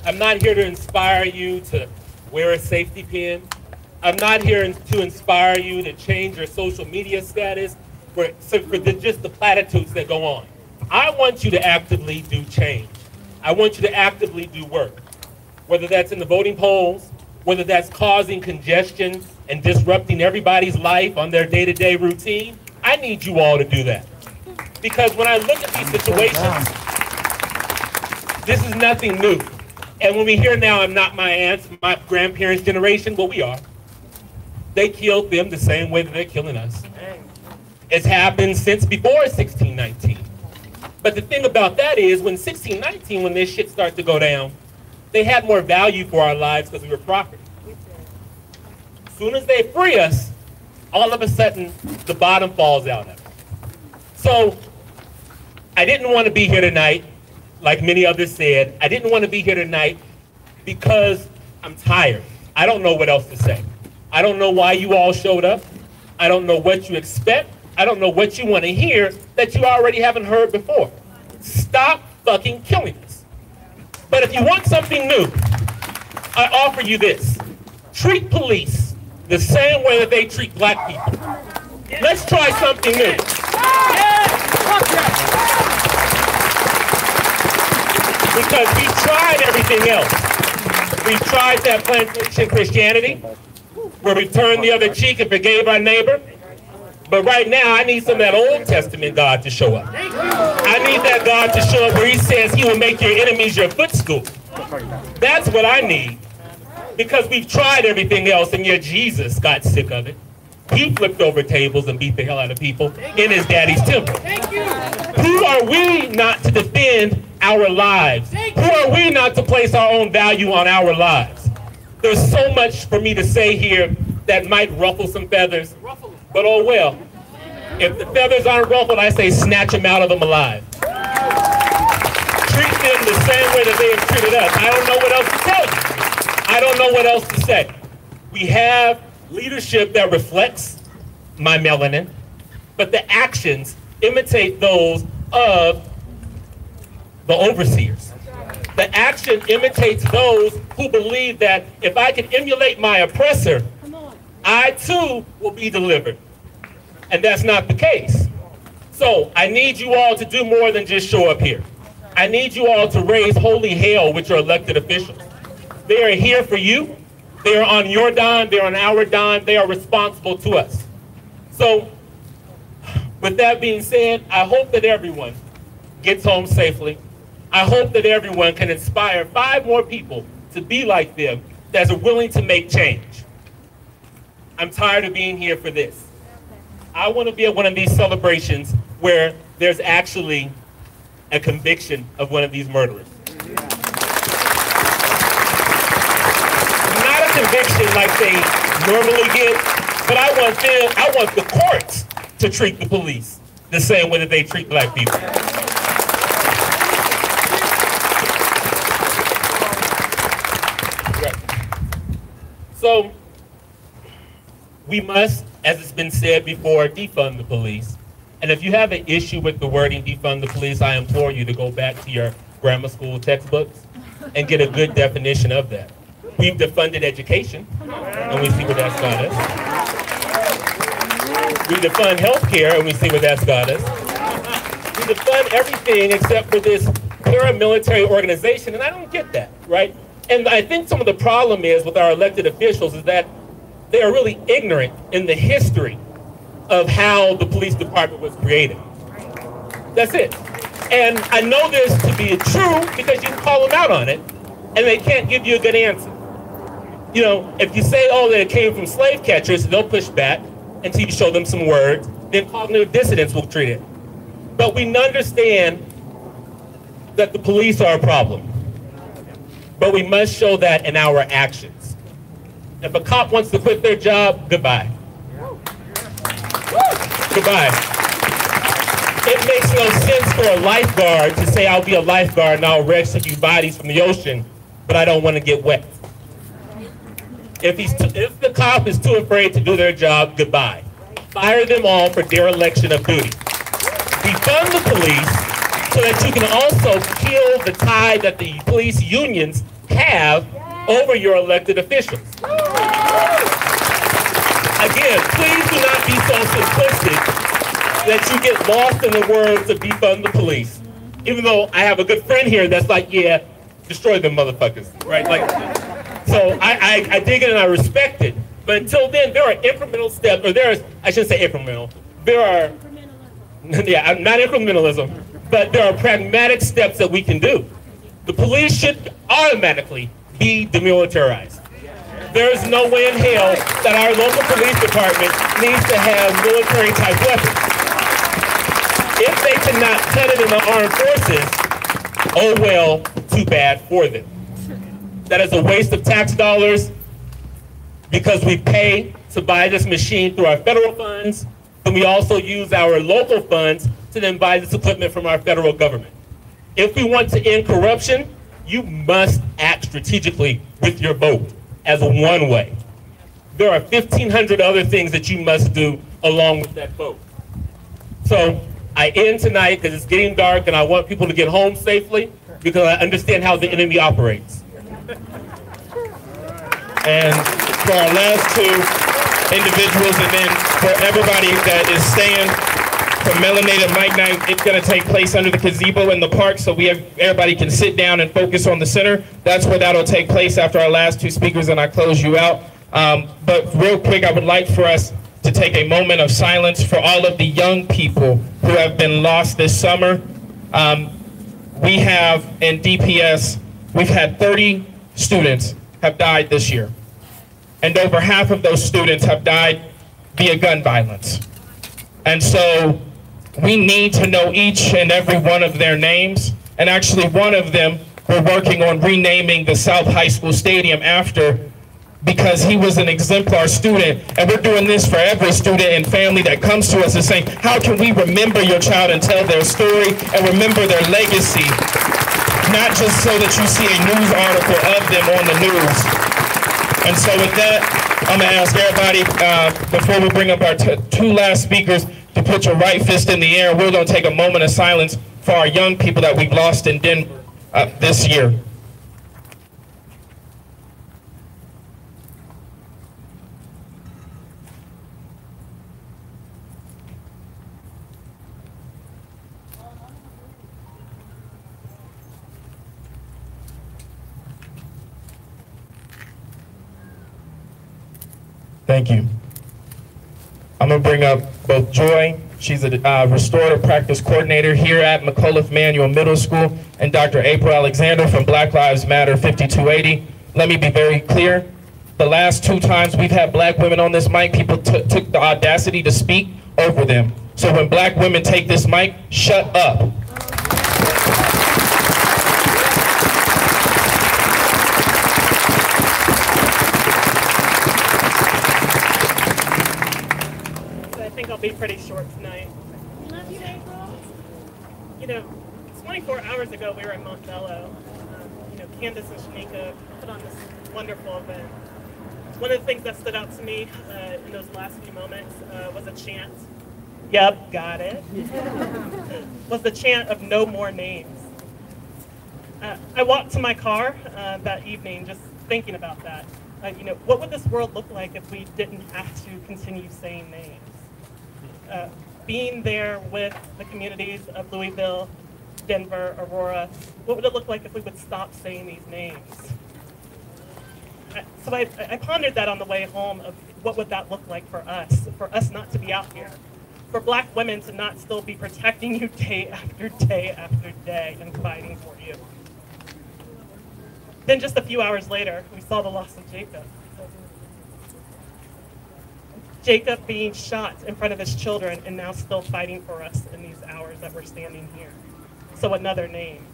I'm not here to inspire you to wear a safety pin. I'm not here to inspire you to change your social media status for just the platitudes that go on. I want you to actively do change. I want you to actively do work. Whether that's in the voting polls, whether that's causing congestion and disrupting everybody's life on their day-to-day routine, I need you all to do that. Because when I look at these situations, this is nothing new. And when we hear now, I'm not my aunt's, my grandparents' generation, well, we are. They killed them the same way that they're killing us. It's happened since before 1619. But the thing about that is, when 1619, when this shit started to go down, they had more value for our lives because we were property. As soon as they free us, all of a sudden, the bottom falls out of it. So, I didn't want to be here tonight, like many others said. I didn't want to be here tonight because I'm tired. I don't know what else to say. I don't know why you all showed up. I don't know what you expect. I don't know what you want to hear that you already haven't heard before. Stop fucking killing us. But if you want something new, I offer you this. Treat police the same way that they treat black people. Let's try something new. Because we've tried everything else. We've tried that plantation Christianity, where we turned the other cheek and forgave our neighbor. But right now, I need some of that Old Testament God to show up. I need that God to show up where he says he will make your enemies your footstool. That's what I need. Because we've tried everything else, and yet Jesus got sick of it. He flipped over tables and beat the hell out of people in his daddy's temple. Who are we not to defend our lives? Who are we not to place our own value on our lives? There's so much for me to say here that might ruffle some feathers, but oh well. If the feathers aren't ruffled, I say snatch them out of them alive. Treat them the same way that they have treated us. I don't know what else to tell you. I don't know what else to say. We have leadership that reflects my melanin, but the actions imitate those of the overseers. The action imitates those who believe that if I can emulate my oppressor, I too will be delivered. And that's not the case. So I need you all to do more than just show up here. I need you all to raise holy hell with your elected officials. They are here for you. They are on your dime. They're on our dime. They are responsible to us. So with that being said, I hope that everyone gets home safely. I hope that everyone can inspire 5 more people to be like them that are willing to make change. I'm tired of being here for this. I want to be at one of these celebrations where there's actually a conviction of one of these murderers. Not a conviction like they normally get, but I want the courts to treat the police the same way that they treat black people. Right. So, we must, as it's been said before, defund the police. And if you have an issue with the wording defund the police, I implore you to go back to your grammar school textbooks and get a good definition of that. We've defunded education, and we see where that's got us. We defund healthcare, and we see where that's got us. We defund everything except for this paramilitary organization, and I don't get that, right? And I think some of the problem is with our elected officials is that they are really ignorant in the history of how the police department was created. That's it. And I know this to be true because you call them out on it, and they can't give you a good answer. You know, if you say, oh, that it came from slave catchers, they'll push back until you show them some words, then cognitive dissonance will treat it. But we understand that the police are a problem. But we must show that in our actions. If a cop wants to quit their job, goodbye. Goodbye. It makes no sense for a lifeguard to say, I'll be a lifeguard and I'll rescue bodies from the ocean, but I don't want to get wet. If the cop is too afraid to do their job, goodbye. Fire them all for dereliction of duty. Defund the police so that you can also kill the tie that the police unions have over your elected officials. Again, please do not be so simplistic that you get lost in the words of defund the police. Even though I have a good friend here that's like, yeah, destroy them motherfuckers, right? Like, so I dig it and I respect it. But until then, there are incremental steps, or I shouldn't say incremental, there are, yeah, not incrementalism, but there are pragmatic steps that we can do. The police should automatically be demilitarized. There is no way in hell that our local police department needs to have military-type weapons. If they cannot cut it in the armed forces, oh well, too bad for them. That is a waste of tax dollars because we pay to buy this machine through our federal funds, and we also use our local funds to then buy this equipment from our federal government. If we want to end corruption, you must act strategically with your vote as one way. There are 1,500 other things that you must do along with that vote. So I end tonight because it's getting dark and I want people to get home safely because I understand how the enemy operates. And for our last two individuals, and then for everybody that is staying for Melanated Mike Night, it's going to take place under the gazebo in the park, so everybody can sit down and focus on the center. That's where that'll take place after our last two speakers, and I close you out. But real quick, I would like for us to take a moment of silence for all of the young people who have been lost this summer. We have in DPS, we've had 30 students have died this year. And over half of those students have died via gun violence. And so we need to know each and every one of their names. And actually one of them, we're working on renaming the South High School Stadium after, because he was an exemplar student. And we're doing this for every student and family that comes to us and saying, how can we remember your child and tell their story and remember their legacy? Not just so that you see a news article of them on the news. And so with that, I'm gonna ask everybody, before we bring up our two last speakers, to put your right fist in the air. We're gonna take a moment of silence for our young people that we've lost in Denver this year. Thank you. I'm going to bring up both Joy. She's a restorative practice coordinator here at McAuliffe Manual Middle School, and Dr. April Alexander from Black Lives Matter 5280. Let me be very clear. The last two times we've had black women on this mic, people took the audacity to speak over them. So when black women take this mic, shut up. I'll be pretty short tonight. Love you, April. You know, 24 hours ago we were in Montbello. Candace and Shanika put on this wonderful event. One of the things that stood out to me in those last few moments was a chant. Yep, got it. Was the chant of no more names. I walked to my car that evening just thinking about that. What would this world look like if we didn't have to continue saying names? Being there with the communities of Louisville, Denver, Aurora, what would it look like if we would stop saying these names? I pondered that on the way home of what would that look like for us not to be out here, for black women to not still be protecting you day after day after day and fighting for you. Then just a few hours later, we saw the loss of Jacob. Jacob being shot in front of his children and now still fighting for us in these hours that we're standing here. So another name.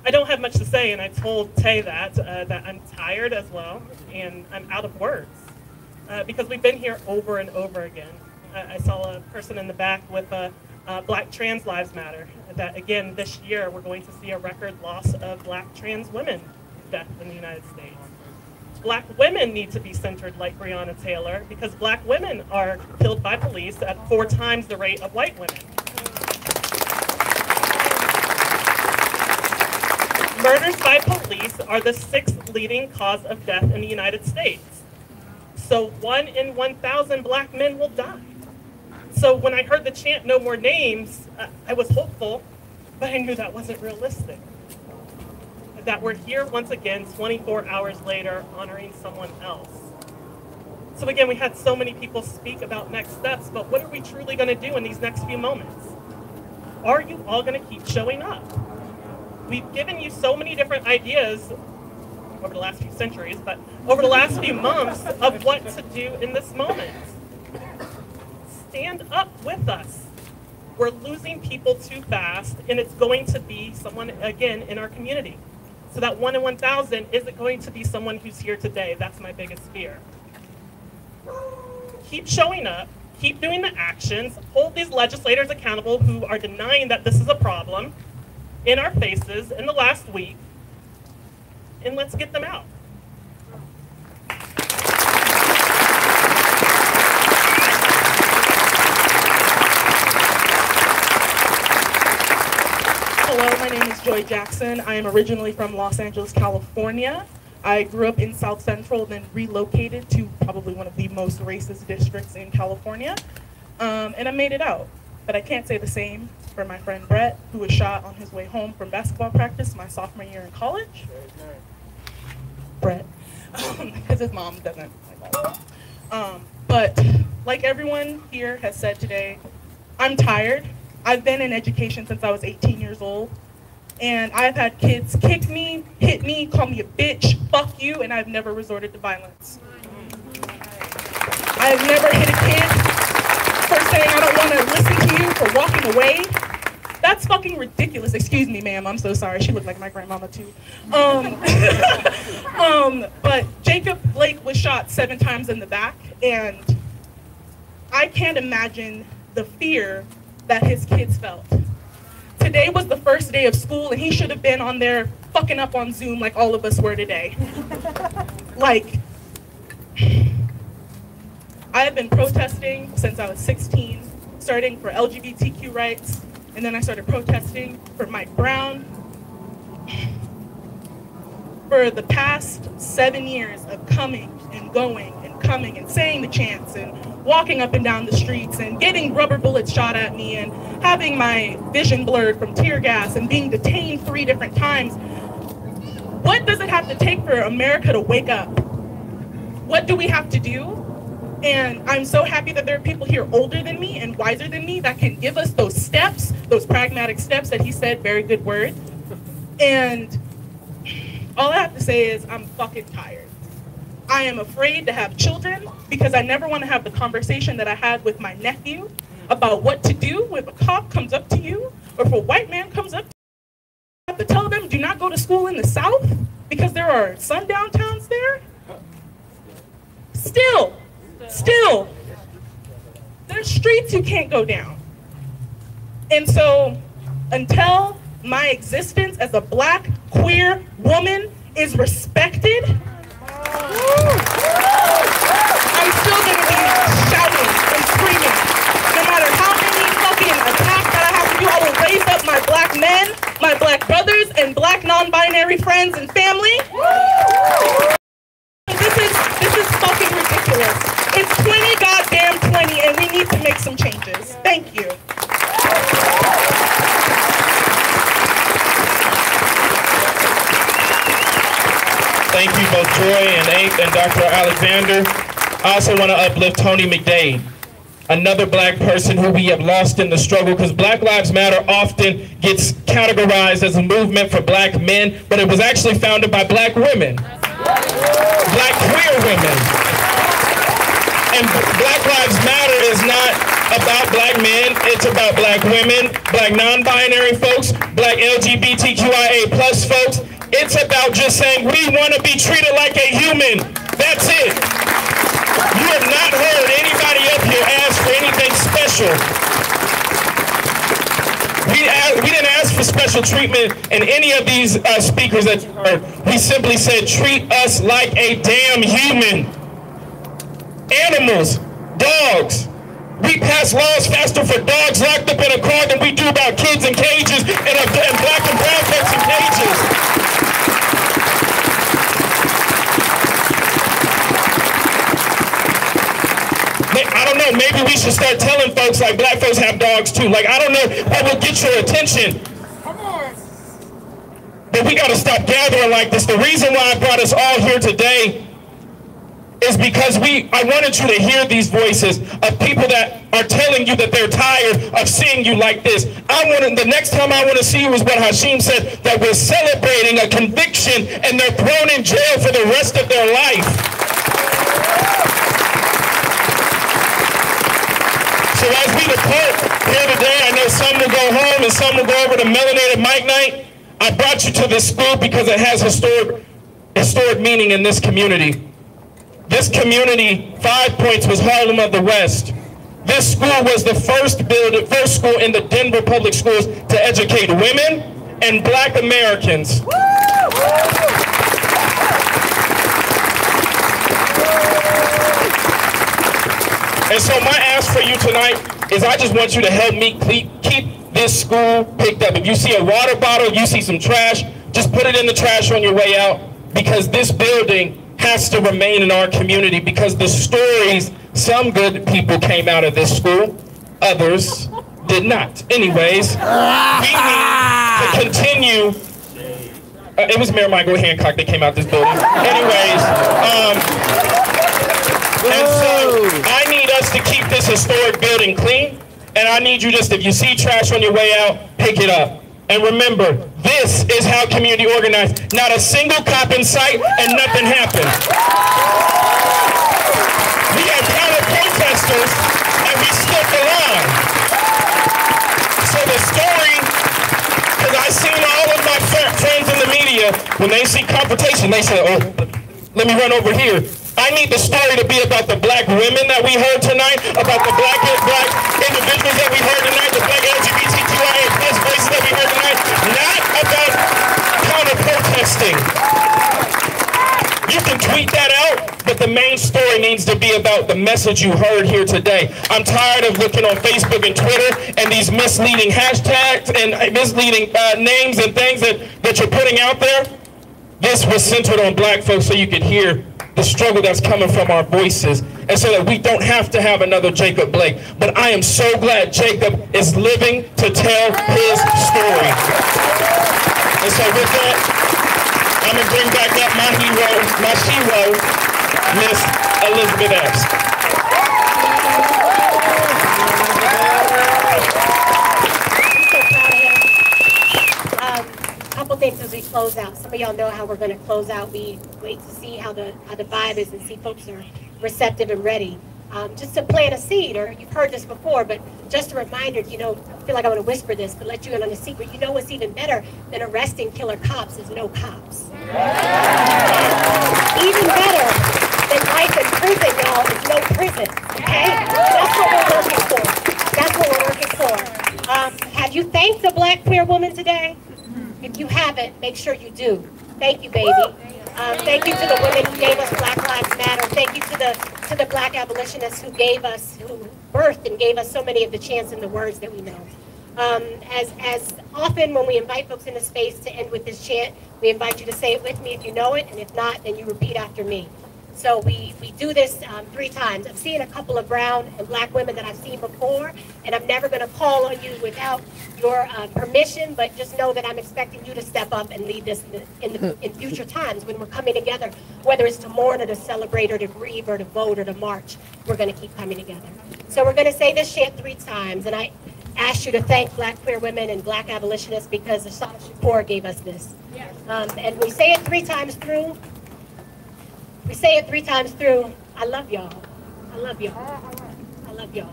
I don't have much to say, and I told Tay that I'm tired as well, and I'm out of words. Because we've been here over and over again. I saw a person in the back with Black Trans Lives Matter. That again, this year we're going to see a record loss of black trans women death in the United States. Black women need to be centered like Breonna Taylor because black women are killed by police at 4 times the rate of white women. Murders by police are the 6th leading cause of death in the United States. So 1 in 1,000 black men will die. So when I heard the chant, no more names, I was hopeful, but I knew that wasn't realistic. That we're here once again, 24 hours later, honoring someone else. So again, we had so many people speak about next steps, but what are we truly going to do in these next few moments? Are you all going to keep showing up? We've given you so many different ideas over the last few centuries, but over the last few months of what to do in this moment. Stand up with us. We're losing people too fast, and it's going to be someone, again, in our community. So that 1 in 1,000 isn't going to be someone who's here today. That's my biggest fear. Keep showing up, keep doing the actions, hold these legislators accountable who are denying that this is a problem in our faces in the last week, and let's get them out. Hello, my name is Joy Jackson. I am originally from Los Angeles, California. I grew up in South Central, then relocated to probably one of the most racist districts in California, and I made it out. But I can't say the same for my friend Brett, who was shot on his way home from basketball practice my sophomore year in college. Brett, because his mom doesn't like that. But like everyone here has said today, I'm tired. I've been in education since I was 18 years old, and I've had kids kick me, hit me, call me a bitch, fuck you, and I've never resorted to violence. I've never hit a kid for saying I don't want to listen to you, for walking away. That's fucking ridiculous. Excuse me, ma'am, I'm so sorry. She looked like my grandmama too. But Jacob Blake was shot 7 times in the back, and I can't imagine the fear that his kids felt. Today was the first day of school, and he should have been on there fucking up on Zoom like all of us were today. Like, I have been protesting since I was 16, starting for LGBTQ rights, and then I started protesting for Mike Brown. For the past 7 years of coming and going and coming and saying the chants and walking up and down the streets and getting rubber bullets shot at me and having my vision blurred from tear gas and being detained 3 different times. What does it have to take for America to wake up? What do we have to do? And I'm so happy that there are people here older than me and wiser than me that can give us those steps, those pragmatic steps that he said, very good word. And all I have to say is I'm fucking tired. I am afraid to have children because I never want to have the conversation that I had with my nephew about what to do if a cop comes up to you or if a white man comes up to you. I have to tell them, do not go to school in the South because there are sundown towns there. Still, there's streets you can't go down. And so until my existence as a black, queer woman is respected, I'm still gonna be shouting and screaming. No matter how many fucking attacks that I have to do, I will raise up my black men, my black brothers, and black non-binary friends and family. This is fucking ridiculous. It's 20 and we need to make some changes. Thank you. Thank you, both Joy Joshua Alexander. I also want to uplift Tony McDade, another black person who we have lost in the struggle, because Black Lives Matter often gets categorized as a movement for black men, but it was actually founded by black women, black queer women. And Black Lives Matter is not about black men, it's about black women, black non-binary folks, black LGBTQIA+ folks. It's about just saying we want to be treated like a human. That's it. You have not heard anybody up here ask for anything special. We didn't ask for special treatment in any of these speakers that you heard. We simply said, treat us like a damn human. Animals, dogs. We pass laws faster for dogs locked up in a car than we do about kids in cages and black and brown folks in cages. I don't know, maybe we should start telling folks like black folks have dogs too. Like, I don't know what will get your attention. Come on. But we gotta stop gathering like this. The reason why I brought us all here today is because I wanted you to hear these voices of people that are telling you that they're tired of seeing you like this. The next time I want to see you is what Hashim said, that we're celebrating a conviction and they're thrown in jail for the rest of their life. So as we depart here today, I know some will go home and some will go over to Melanated Mike Night. I brought you to this school because it has historic meaning in this community. This community, 5 Points, was Harlem of the West. This school was the first school in the Denver Public Schools to educate women and black Americans. And so my ask for you tonight is I just want you to help me keep this school picked up. If you see a water bottle, you see some trash, just put it in the trash on your way out, because this building has to remain in our community, because the stories, some good people came out of this school, others did not. Anyways, we need to continue. It was Mayor Michael Hancock that came out this building. Anyways, and so I need us to keep this historic building clean, and I need you just, if you see trash on your way out, pick it up. And remember, this is how community organized. Not a single cop in sight and nothing happened. We had counter protesters and we stood the line. So the story, because I seen all of my friends in the media, when they see confrontation, they say, oh, let me run over here. I need the story to be about the black women that we heard tonight, about the black individuals that we heard tonight, the black LGBTQIA+ voices that we heard tonight, not about counter-protesting. You can tweet that out, but the main story needs to be about the message you heard here today. I'm tired of looking on Facebook and Twitter and these misleading hashtags and misleading names and things that you're putting out there. This was centered on black folks so you could hear the struggle that's coming from our voices, and so that we don't have to have another Jacob Blake. But I am so glad Jacob is living to tell his story. And so with that, I'm going to bring back up my hero, my shero, Miss Elizabeth Epps. Things as we close out. Some of y'all know how we're going to close out. We wait to see how the vibe is and see folks are receptive and ready. Just to plant a seed, or you've heard this before, but just a reminder, you know, I feel like I want to whisper this, but let you in on a secret. You know what's even better than arresting killer cops is no cops. Even better than life in prison, y'all, is no prison, okay? That's what we're working for. That's what we're working for. Have you thanked a black queer woman today? If you haven't, make sure you do. Thank you, baby. Thank you to the women who gave us Black Lives Matter. Thank you to the black abolitionists who birthed and gave us so many of the chants and the words that we know. As often when we invite folks into space to end with this chant, we invite you to say it with me if you know it, and if not, then you repeat after me. So we do this 3 times. I've seen a couple of brown and black women that I've seen before, and I'm never going to call on you without your permission, but just know that I'm expecting you to step up and lead this in future times when we're coming together, whether it's to mourn or to celebrate or to grieve or to vote or to march. We're going to keep coming together. So we're going to say this chant 3 times, and I ask you to thank black queer women and black abolitionists because Assata Shakur gave us this. And we say it 3 times through. We say it 3 times through. I love y'all. I love y'all. I love y'all.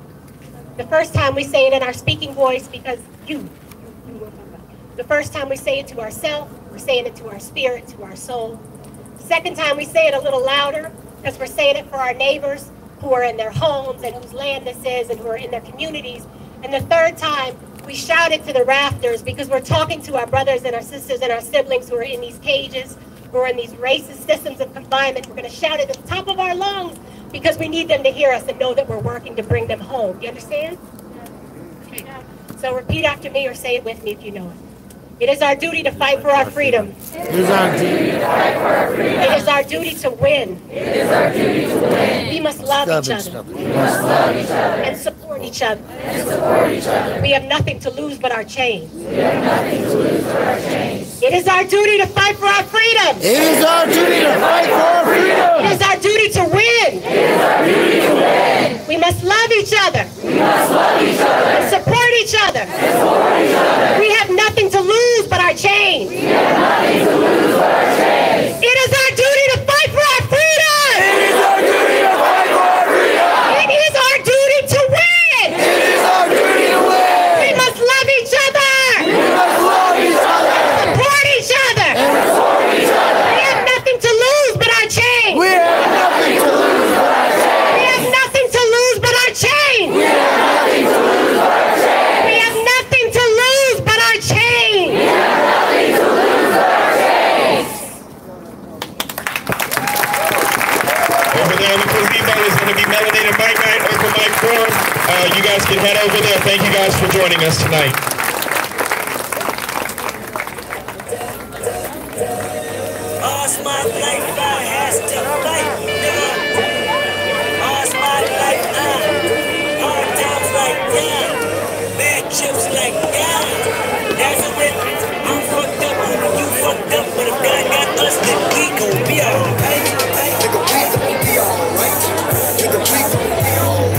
The first time we say it in our speaking voice because the first time we say it to ourselves, we're saying it to our spirit, to our soul. Second time we say it a little louder because we're saying it for our neighbors who are in their homes and whose land this is and who are in their communities. And the third time we shout it to the rafters because we're talking to our brothers and our sisters and our siblings who are in these cages, who are in these racist systems of confinement. We're going to shout it at the top of our lungs because we need them to hear us and know that we're working to bring them home. You understand? Okay. So repeat after me or say it with me if you know it. It is our duty to fight for our freedom. It is our duty to fight for our freedom. It is our duty to win. It is our duty to win. We must love each other. We must love each other. And support each other. And support each other. We have nothing to lose but our chains. We have nothing to lose but our chains. It is our duty to fight for our freedom. It is our duty to fight for our freedom. It is our duty to win. It is our duty to win. We must love each other. We must love each other. And support each other. And support each other. We have nothing to lose but our chains. We have nothing to lose but our chains. It is our duty to fight for our freedom. It is our duty to fight for our freedom. It is our duty to win. It is our duty to win. We must love each other. We must love each other. Support each other. And support each other. We have nothing to lose but our chains. We have nothing to lose but our chains. We have nothing to lose but our chains. We have nothing to lose but our chains. We have nothing to lose but our chains. We have nothing to lose but our chains. Over there in the gazebo is going to be Melanated Mike Night, Open Mic Forum. You guys can head over there. Thank you guys for joining us tonight. All's my life I has to fight, nigga. All's my life hard times like down, bad trips like down. Nazareth, I'm fucked up, homie, you fucked up, but if God got us, then we gon' be alright. Nigga, we gon' be alright. Nigga, we gon' be alright. We gon' be alright.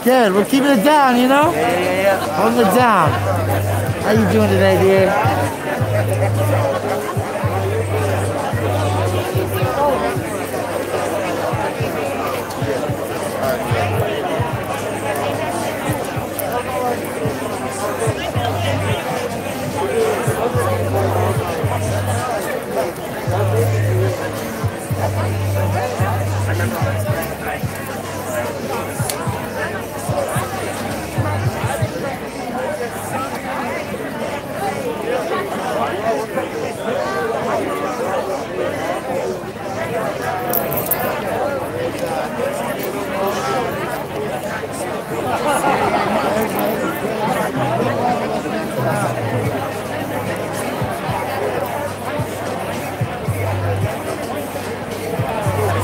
Good, we're keeping it down, you know? Yeah. Holding it down. How you doing today, dear?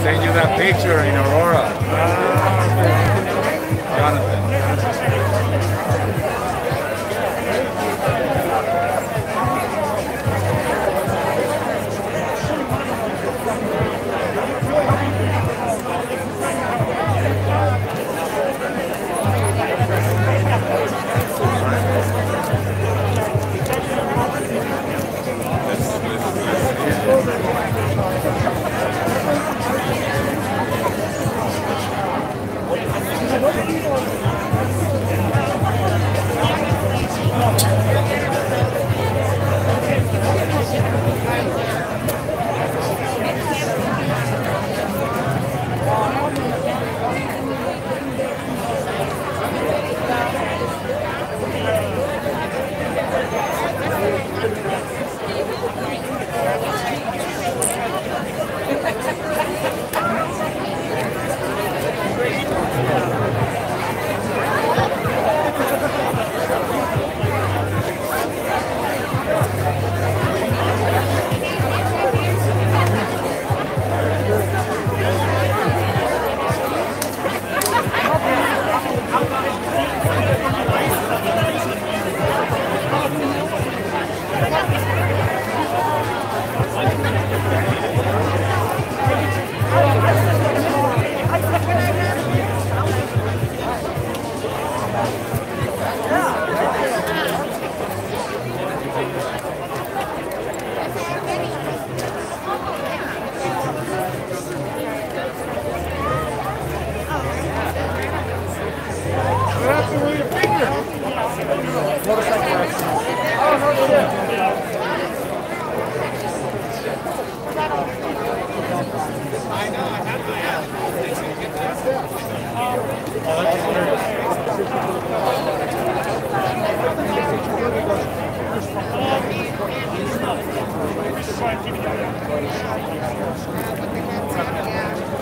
Send you that picture in Aurora. Jonathan.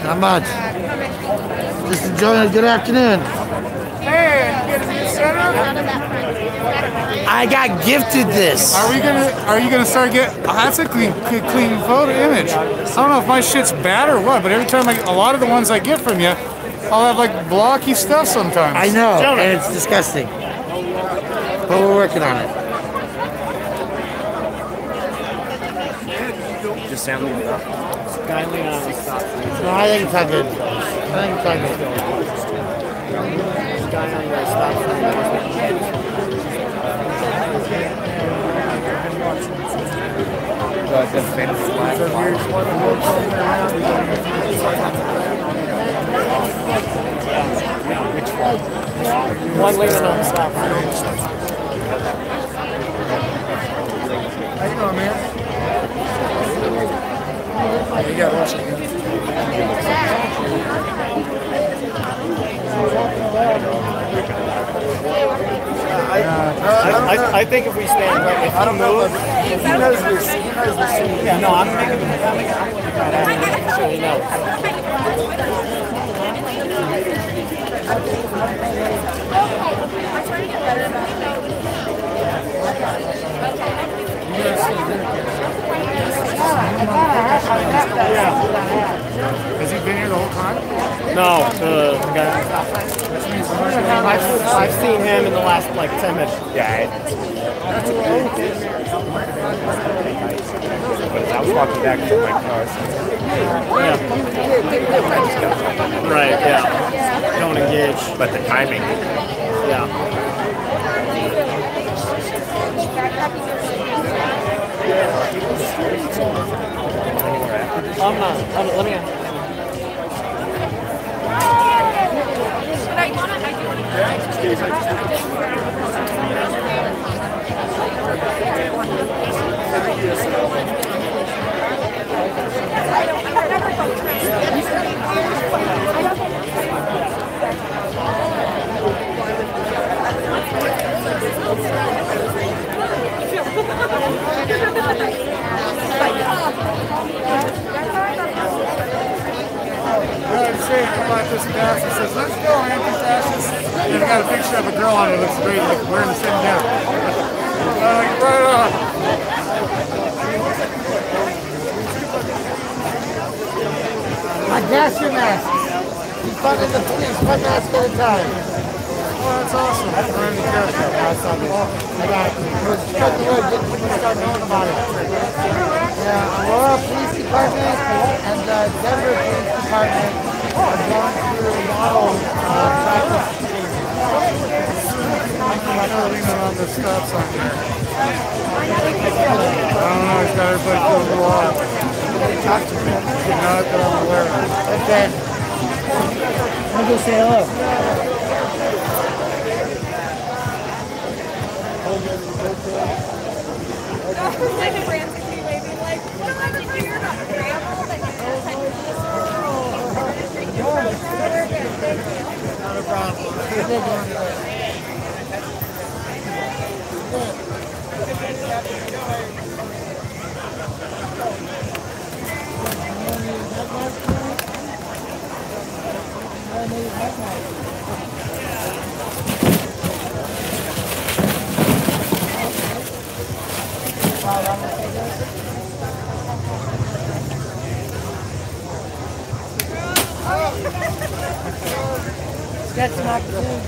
Not much. Just enjoying a good afternoon. Hey, you get a new setup? I got gifted this. Are you gonna start getting? Oh, that's a clean photo image. I don't know if my shit's bad or what, but every time a lot of the ones I get from you, I'll have like blocky stuff sometimes. I know, and it's disgusting. But we're working on it. Just sound leaving up. No, I think it's all good. I think it's all good. Guy on the stop sign. The fence flag. So here's one which one? One leaning on the stop sign. How you doing, man? You got lunch again. I think if we stand right, if you move, he knows we're seeing. Yeah, no, I'm making it so he knows. Has he been here the whole time? No, the guy. I've seen him in the last like 10 minutes. Yeah. But I was walking back to my car. Yeah. Right. Yeah. Don't engage. But the timing. Yeah. I'm not. Let me. About this gas, it says, let's go, anti-fascist. And it's got a picture of a girl on it, looks great, like wearing the same gown. Like, right on. I gas your mask. He's funding the police, one mask at a time. Oh, that's awesome. Wearing the gas mask. That's something. I got it. We're spread the word, get people to start knowing about it. Yeah, Aurora Police Department and the Denver Police Department are going through a model practice. I'm not leaning on the stop sign there. I don't know, he's got everybody feel a little off. Talk to me. Not that I'm aware of. Okay. I'll go say hello. Not a problem. Got some opportunity.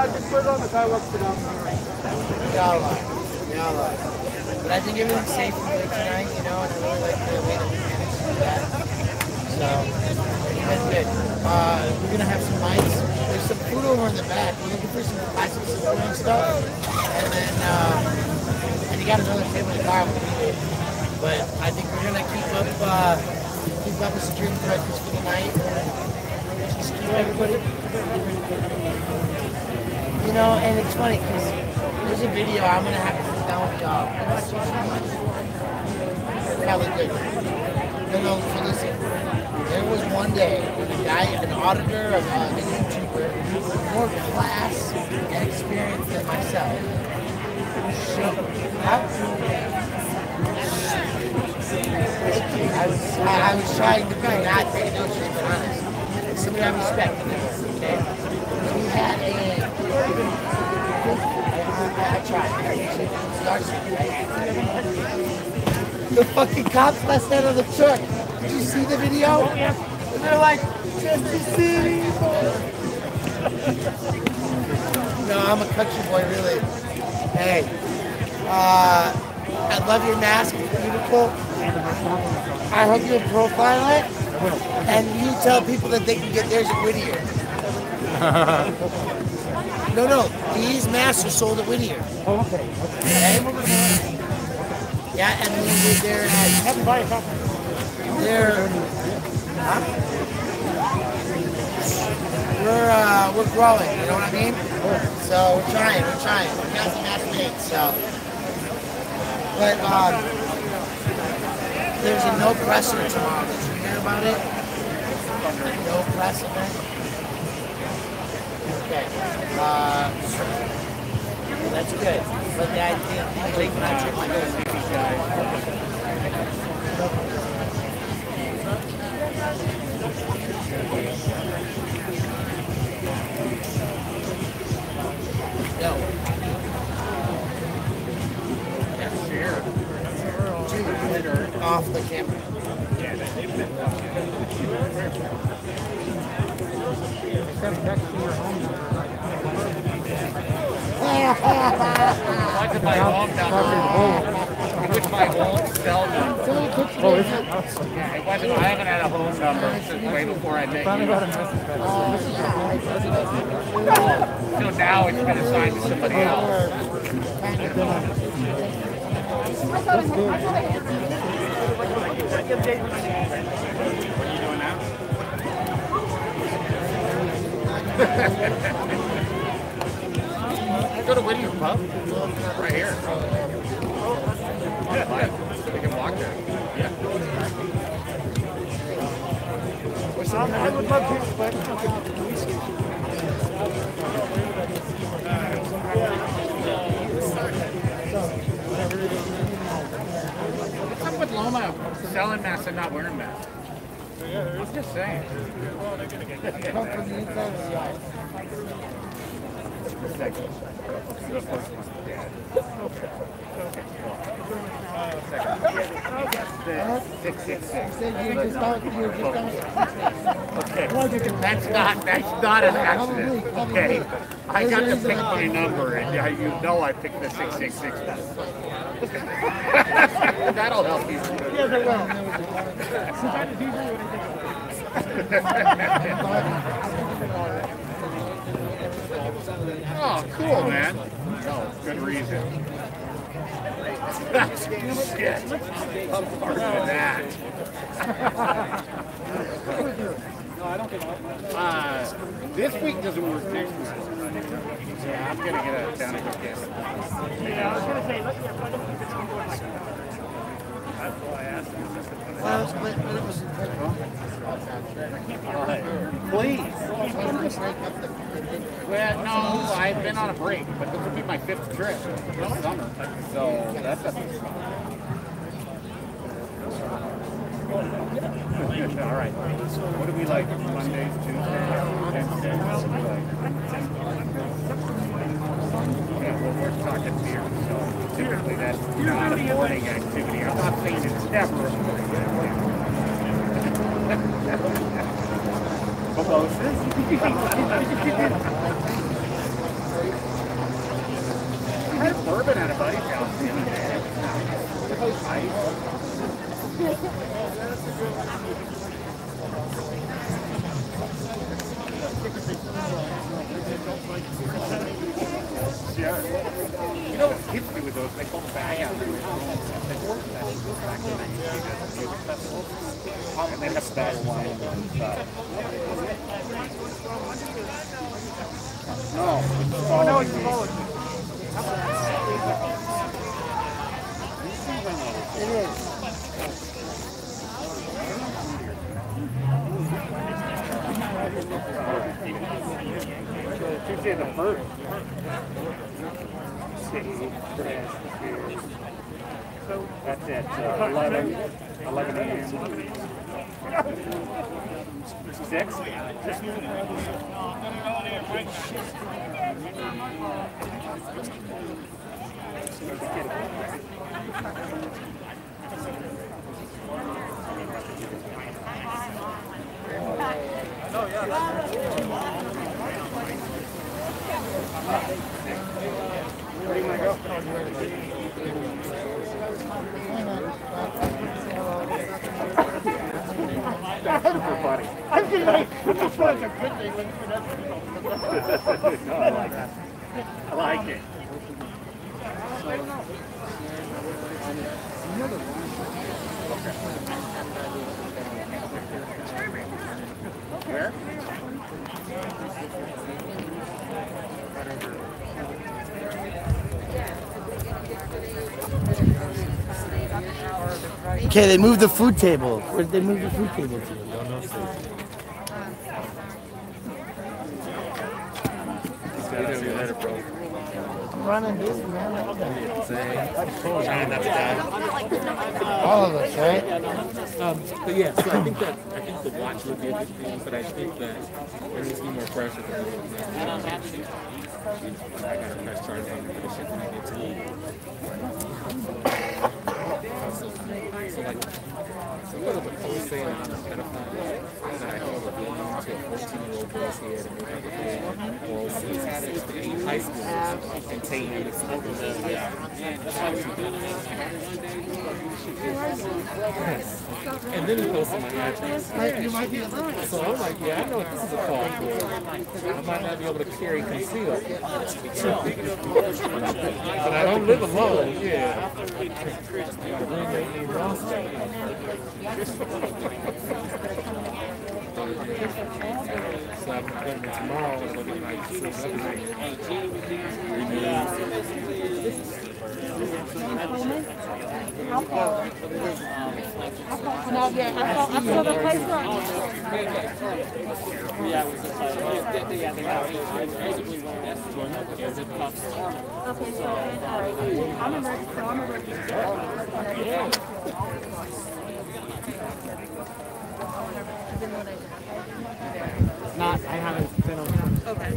Just put it on the sidewalk for now. Yeah, but I think everything's safe and good tonight, you know, and I really like the way that we managed to do that. So, that's good. We're gonna have some mics. There's some food over in the back. We're looking for some classic food and stuff. And then, and you got another table in the car. But I think we're gonna keep up the security presence for the night. Just keep everybody. You know, and it's funny because there's a video I'm gonna have to sit down with y'all. Hella good. No, so listen. There was one day with a guy, an auditor, a YouTuber, more class and experience than myself. I was trying to be not fake no shit, but honest. Somebody I respect. Okay? We had I tried. The fucking cops last night on the truck. Did you see the video? And they're like, Chester City. No, I'm a country boy, really. Hey, I love your mask. It's beautiful. I hope you profile it, and you tell people that they can get theirs at Whittier. No, these masks are sold at Whittier. Oh, okay. Yeah, and they're we're growing, you know what I mean? So we're trying. We got some mask made, so. But there's a no presser tomorrow. Did you hear about it? No presser. Okay. That's good. But I think when I took my off the camera. Look at my home number. Which my home cell number. Oh, is it? Yeah, it wasn't. I haven't had a home number since way before I met you. So now it's been assigned to somebody else. What are you doing now? Go to Whittier Pub. Right here. We can walk there. Yeah. I would love to, but What's up with Loma selling masks and not wearing masks? I'm just saying. come from the inside of the eye. That's not an accident. Okay, I got to pick my number, and you know I picked the 666. That'll help you. Yeah, they will. Oh, cool, man. No, good reason. Shit. I'm part of that. This week doesn't work next week. Yeah, I'm gonna get out of town and go get it. Yeah, I was gonna say, let's get That's why I asked you. Please. Well, no, I've been on a break, but this will be my 5th trip this summer, so that's all right. What do we like? Mondays, Tuesdays, Wednesdays? What do we like? Yeah, well, we're talking beer, so typically that's not a morning activity. I had bourbon at a buddy's house the other day. It was nice. Yeah. You know what kids do with those? They call them bag out. They work that back in the music festivals. And they have bag wine and stuff. No. Oh, no, it's following. It is. Tuesday the 1st. That's at 11 a.m. 6? Where do you want to go? That's super funny. I feel like that's a good thing. No, I like that. I like it. Where? Okay, they moved the food table. Where did they move the food table to? Don't know. I'm running busy, man. All of us, right? But yeah, so I think the watch would be a good thing, but I think that there needs to be more pressure for me. I got a press charge on the shit when I get to it. So what was the post saying on the pedophile? That I held a belonging to a 14-year-old girl's head and made her the oral season 6 to 8 high schoolers and taking them to school. Yes. And then he posted my address. So I'm like, yeah, I know what this is a call for. I might not be able to carry concealed. But I don't live alone, yeah. The roommate named Roscoe. So I have an appointment tomorrow and looking like to see No, yeah, I saw the place Not, I haven't been on. Okay.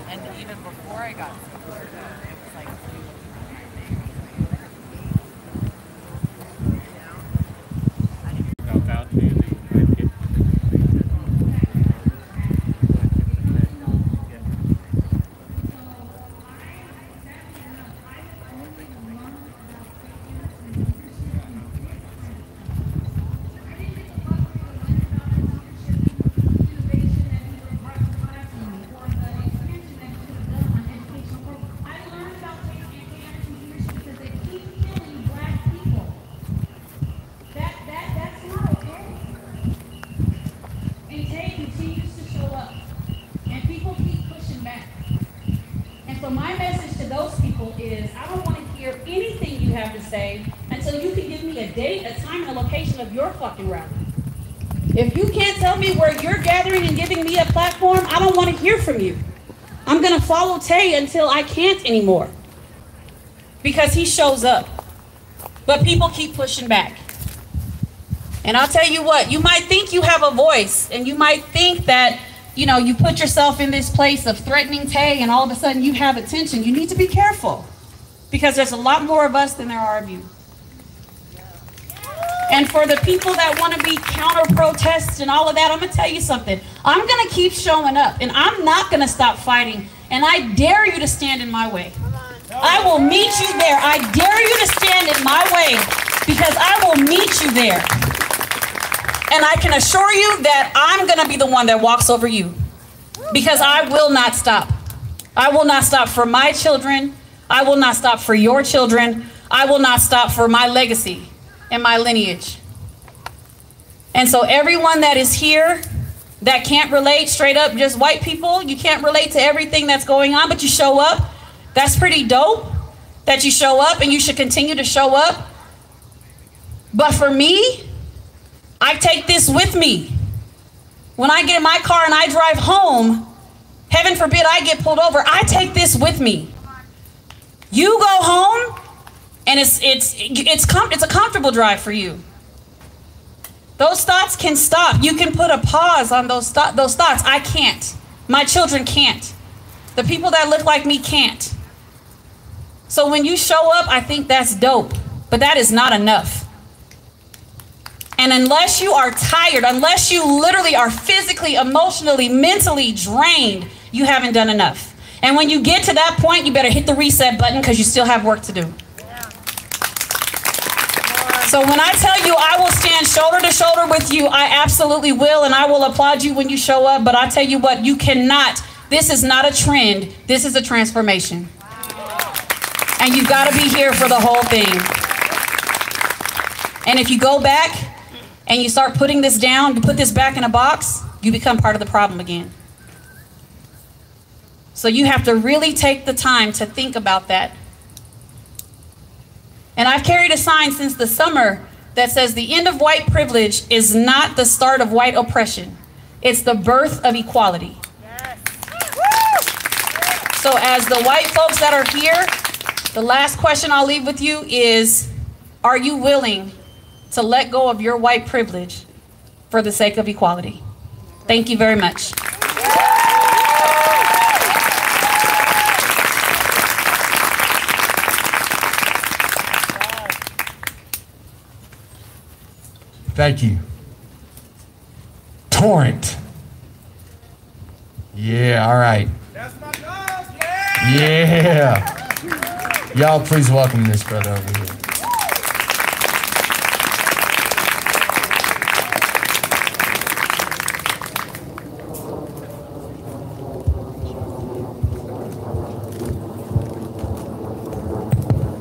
And even before I got If you can't tell me where you're gathering and giving me a platform, I don't want to hear from you. I'm going to follow Tay until I can't anymore. Because he shows up. But people keep pushing back. And I'll tell you what, you might think you have a voice, and you might think that you know, you put yourself in this place of threatening Tay and all of a sudden you have attention, you need to be careful because there's a lot more of us than there are of you. And for the people that want to be counter-protests and all of that, I'm going to tell you something. I'm going to keep showing up, and I'm not going to stop fighting, and I dare you to stand in my way. I will meet you there. I dare you to stand in my way because I will meet you there. And I can assure you that I'm going to be the one that walks over you because I will not stop. I will not stop for my children. I will not stop for your children. I will not stop for my legacy and my lineage. And so everyone that is here that can't relate, straight up just white people, you can't relate to everything that's going on, but you show up. That's pretty dope that you show up, and you should continue to show up. But for me, I take this with me. When I get in my car and I drive home, heaven forbid I get pulled over, I take this with me. You go home and it's a comfortable drive for you. Those thoughts can stop. You can put a pause on those thoughts. I can't. My children can't. The people that look like me can't. So when you show up, I think that's dope, but that is not enough. And unless you are tired, unless you literally are physically, emotionally, mentally drained, you haven't done enough. And when you get to that point, you better hit the reset button because you still have work to do. So when I tell you I will stand shoulder to shoulder with you, I absolutely will, and I will applaud you when you show up, but I tell you what, you cannot. This is not a trend. This is a transformation. And you've got to be here for the whole thing. And if you go back and you start putting this down, you put this back in a box, you become part of the problem again. So you have to really take the time to think about that. And I've carried a sign since the summer that says the end of white privilege is not the start of white oppression. It's the birth of equality. So as the white folks that are here, the last question I'll leave with you is, are you willing to let go of your white privilege for the sake of equality? Thank you very much. Thank you. Torrent. Yeah, all right. That's my dog, yeah. Y'all please welcome this brother over here.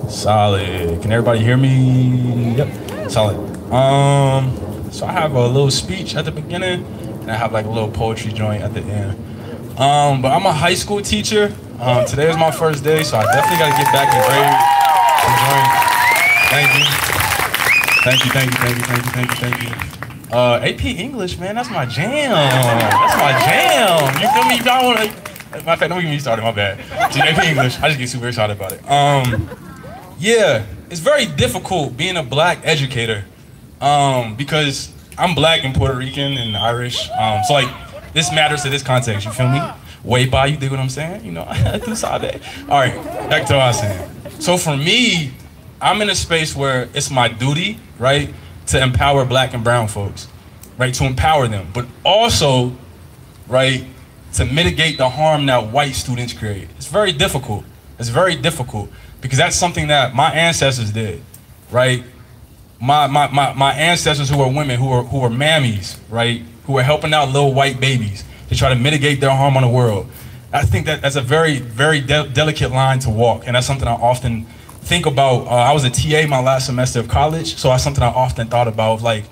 Solid. Can everybody hear me? Yep. Solid. So I have a little speech at the beginning, and I have like a little poetry joint at the end. But I'm a high school teacher. Today is my first day, so I definitely got to get back and grade. Thank you. AP English, man, that's my jam. That's my jam. You feel me? You don't want to. Matter of fact, don't get me started. My bad. See, AP English, I just get super excited about it. Yeah, it's very difficult being a black educator because I'm black and Puerto Rican and Irish. So like, this matters to this context. You feel me? Way by, you dig what I'm saying? You know, through Sade. All right, back to what I was saying. So for me, I'm in a space where it's my duty, right, to empower black and brown folks, right, to empower them, but also, right, to mitigate the harm that white students create. It's very difficult. It's very difficult because that's something that my ancestors did, right? My ancestors who were women, who were mammies, right, who were helping out little white babies to try to mitigate their harm on the world. I think that's a very, very delicate line to walk, and that's something I often think about. I was a TA my last semester of college, so that's something I often thought about, like,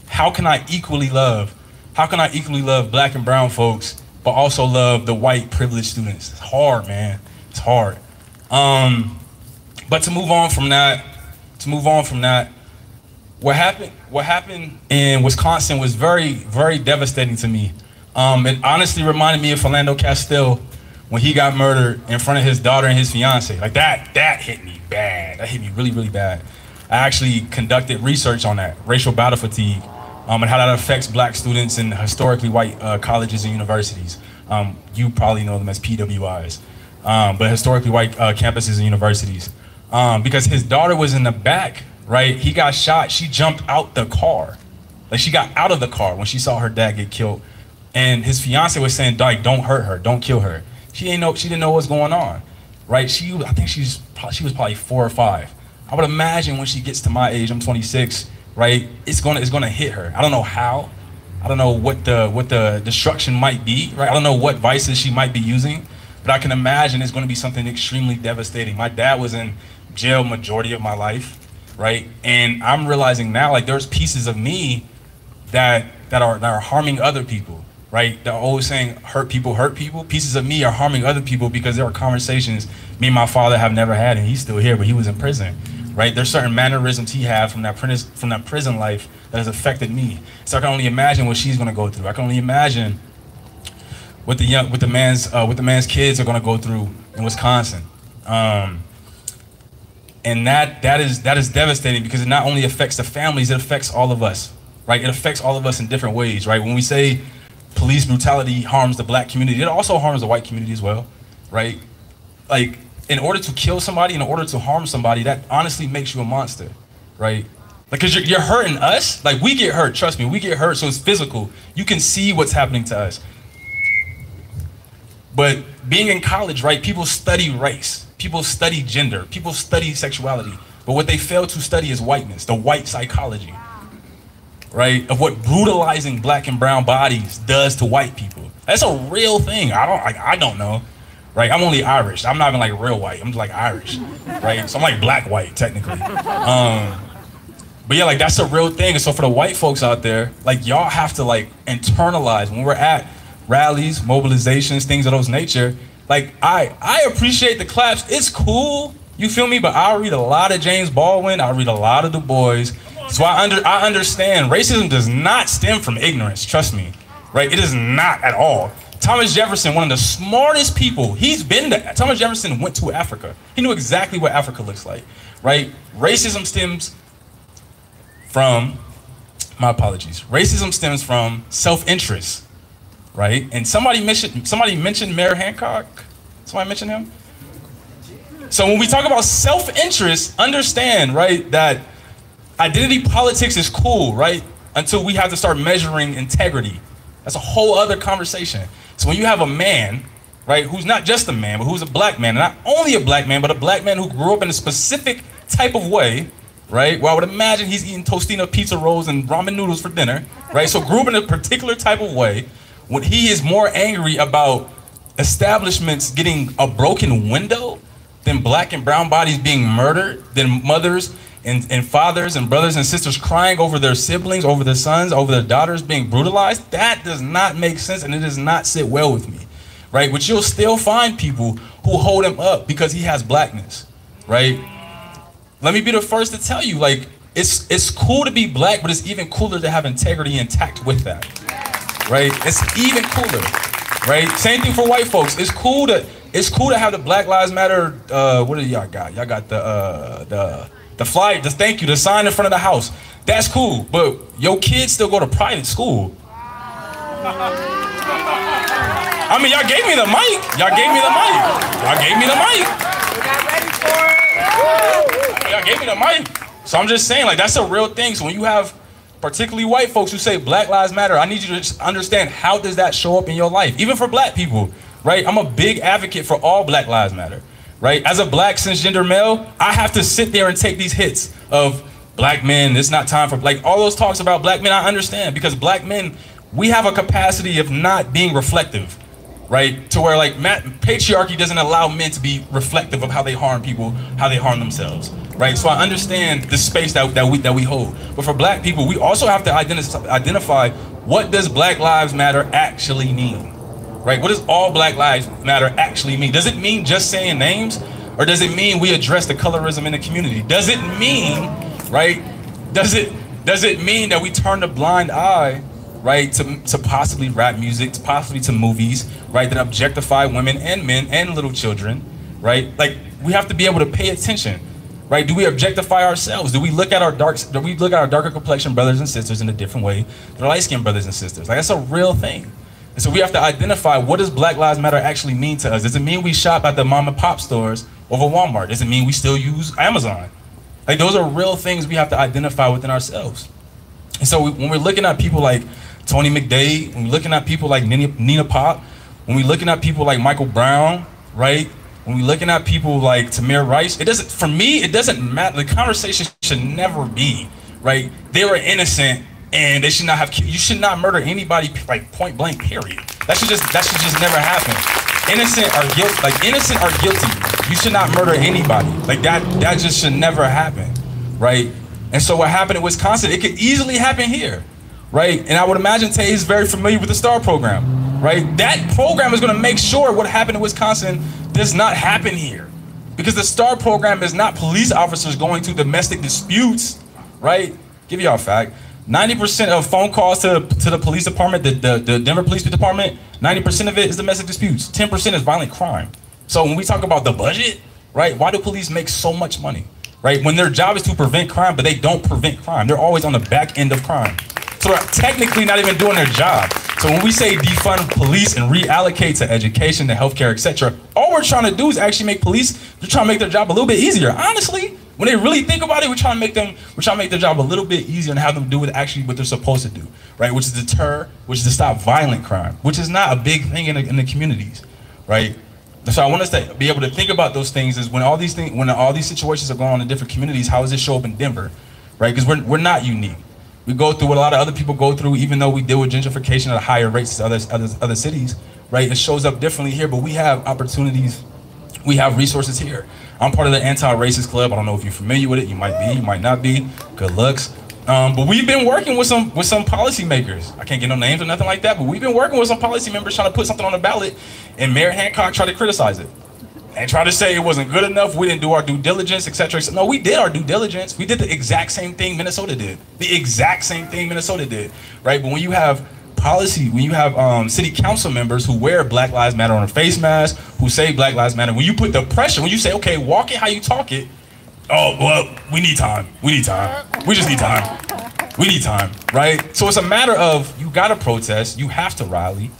how can I equally love black and brown folks, but also love the white privileged students? It's hard, man. It's hard. But to move on from that, what happened in Wisconsin was very, very devastating to me. It honestly reminded me of Philando Castile when he got murdered in front of his daughter and his fiance. Like that hit me bad. That hit me really, really bad. I actually conducted research on that, racial battle fatigue, and how that affects black students in historically white colleges and universities. You probably know them as PWIs, but historically white campuses and universities. Because his daughter was in the back, right? He got shot, she jumped out the car. Like she got out of the car when she saw her dad get killed. And his fiance was saying, "Dyke, don't hurt her, don't kill her." She didn't know what's going on, right? I think she was probably 4 or 5. I would imagine when she gets to my age, I'm 26, right? It's gonna hit her. I don't know how. I don't know what the destruction might be, right? I don't know what vices she might be using, but I can imagine it's gonna be something extremely devastating. My dad was in jail majority of my life, right? And I'm realizing now, like, there's pieces of me that are harming other people, right? They're always saying hurt people. Pieces of me are harming other people because there are conversations me and my father have never had, and he's still here, but he was in prison, right? There's certain mannerisms he had from that prison life that has affected me. So I can only imagine what she's gonna go through. I can only imagine what the man's kids are gonna go through in Wisconsin. And that is devastating because it not only affects the families, it affects all of us, right? It affects all of us in different ways, right? When we say police brutality harms the black community, it also harms the white community as well, right? Like, in order to kill somebody, in order to harm somebody, that honestly makes you a monster, right? Like, cause you're hurting us. Like, we get hurt, trust me, we get hurt, so it's physical. You can see what's happening to us. But being in college, right, people study race, people study gender, people study sexuality, but what they fail to study is whiteness, the white psychology, right, of what brutalizing black and brown bodies does to white people. That's a real thing. I don't know, right? I'm only Irish. I'm not even like real white. I'm just like Irish, right? So I'm like black white technically. But yeah, like, that's a real thing. And so for the white folks out there, like, y'all have to like internalize when we're at rallies, mobilizations, things of those nature. Like, I appreciate the claps. It's cool, you feel me? But I read a lot of James Baldwin. I read a lot of Du Bois. So I understand racism does not stem from ignorance, trust me, right? It is not at all. Thomas Jefferson, one of the smartest people, Thomas Jefferson went to Africa. He knew exactly what Africa looks like, right? Racism stems from, my apologies, racism stems from self-interest, right? And somebody mentioned Mayor Hancock. Somebody mentioned him? So when we talk about self-interest, understand, right, that identity politics is cool, right? Until we have to start measuring integrity. That's a whole other conversation. So when you have a man, right, who's not just a man, but who's a black man, and not only a black man, but a black man who grew up in a specific type of way, right? Well, I would imagine he's eating Tostino pizza rolls and ramen noodles for dinner, right? So grew up in a particular type of way. When he is more angry about establishments getting a broken window than black and brown bodies being murdered, than mothers and fathers and brothers and sisters crying over their siblings, over their sons, over their daughters being brutalized, that does not make sense, and it does not sit well with me, right? But you'll still find people who hold him up because he has blackness, right? Let me be the first to tell you, like, it's cool to be black, but it's even cooler to have integrity intact with that, right? It's even cooler, right? Same thing for white folks. It's cool to have the Black Lives Matter. What do y'all got? Y'all got the flag, thank you, the sign in front of the house. That's cool, but your kids still go to private school. I mean, y'all gave me the mic. Y'all gave me the mic. Y'all gave me the mic. Y'all gave me the mic. So I'm just saying, like, that's a real thing. So when you have particularly white folks who say Black Lives Matter, I need you to just understand, how does that show up in your life? Even for black people, right? I'm a big advocate for all Black Lives Matter. Right? As a black cisgender male, I have to sit there and take these hits of black men, it's not time for, like, all those talks about black men, I understand, because black men, we have a capacity of not being reflective, right? To where, like, patriarchy doesn't allow men to be reflective of how they harm people, how they harm themselves, right? So I understand the space that we hold. But for black people, we also have to identify, what does Black Lives Matter actually mean? Right? What does all Black Lives Matter actually mean? Does it mean just saying names? Or does it mean we address the colorism in the community? Does it mean, right? Does it mean that we turn a blind eye, right, to possibly rap music, to possibly to movies, right, that objectify women and men and little children, right? Like, we have to be able to pay attention. right? Do we objectify ourselves? Do we look at our darker complexion brothers and sisters in a different way than light-skinned brothers and sisters? Like, that's a real thing. And so we have to identify, what does Black Lives Matter actually mean to us? Does it mean we shop at the mom and pop stores over Walmart? Does it mean we still use Amazon? Like, those are real things we have to identify within ourselves. And so when we're looking at people like Tony McDade, when we're looking at people like Nina Pop, when we're looking at people like Michael Brown, right? When we're looking at people like Tamir Rice, for me, it doesn't matter. The conversation should never be, right? They were innocent and they should not have, you should not murder anybody, like, point blank, period. That should just never happen. Innocent are guilty. You should not murder anybody. Like, that just should never happen, right? And so what happened in Wisconsin, it could easily happen here, right? And I would imagine Tay is very familiar with the STAR program, right? That program is gonna make sure what happened in Wisconsin does not happen here. Because the STAR program is not police officers going to domestic disputes, right? Give y'all a fact. 90% of phone calls to the police department, the Denver Police Department, 90% of it is domestic disputes. 10% is violent crime. So when we talk about the budget, right, why do police make so much money, right? When their job is to prevent crime, but they don't prevent crime. They're always on the back end of crime. So they're technically not even doing their job. So when we say defund police and reallocate to education, to healthcare, etc., all we're trying to do is actually make police, we're trying to make their job a little bit easier. Honestly, when they really think about it, we're trying to make their job a little bit easier and have them do actually what they're supposed to do, right? Which is deter, which is to stop violent crime, which is not a big thing in the communities, right? So I want us to be able to think about those things is when all these situations are going on in different communities, how does it show up in Denver, right? Because we're not unique. We go through what a lot of other people go through, even though we deal with gentrification at higher rates as other cities, right? It shows up differently here, but we have opportunities, we have resources here. I'm part of the Anti-Racist Club. I don't know if you're familiar with it. You might be, you might not be. Good looks. But we've been working with some policymakers. I can't get no names or nothing like that, but we've been working with some policy members trying to put something on the ballot, and Mayor Hancock tried to criticize it and tried to say it wasn't good enough. We didn't do our due diligence, etc. No, we did our due diligence. We did the exact same thing Minnesota did. The exact same thing Minnesota did, right? But when you have policy, when you have city council members who wear Black Lives Matter on a face mask, who say Black Lives Matter, when you put the pressure, when you say, okay, walk it how you talk it, oh, well, we need time. We need time. We just need time. We need time, right? So it's a matter of, you gotta protest, you have to rally.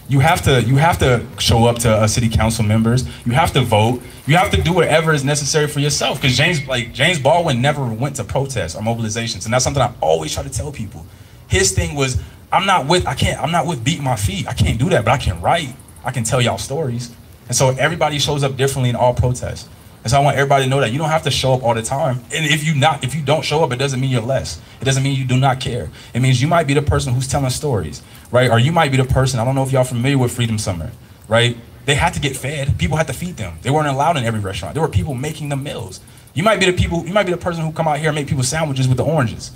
You have to show up to city council members. You have to vote. You have to do whatever is necessary for yourself. Because James Baldwin never went to protests or mobilizations, and that's something I always try to tell people. His thing was, I'm not with beating my feet. I can't do that, but I can write. I can tell y'all stories. And so everybody shows up differently in all protests. And so I want everybody to know that you don't have to show up all the time. And if you don't show up, it doesn't mean you're less. It doesn't mean you do not care. It means you might be the person who's telling stories, right? Or you might be the person, I don't know if y'all familiar with Freedom Summer, right? They had to get fed. People had to feed them. They weren't allowed in every restaurant. There were people making the meals. You might be the person who come out here and make people sandwiches with the oranges.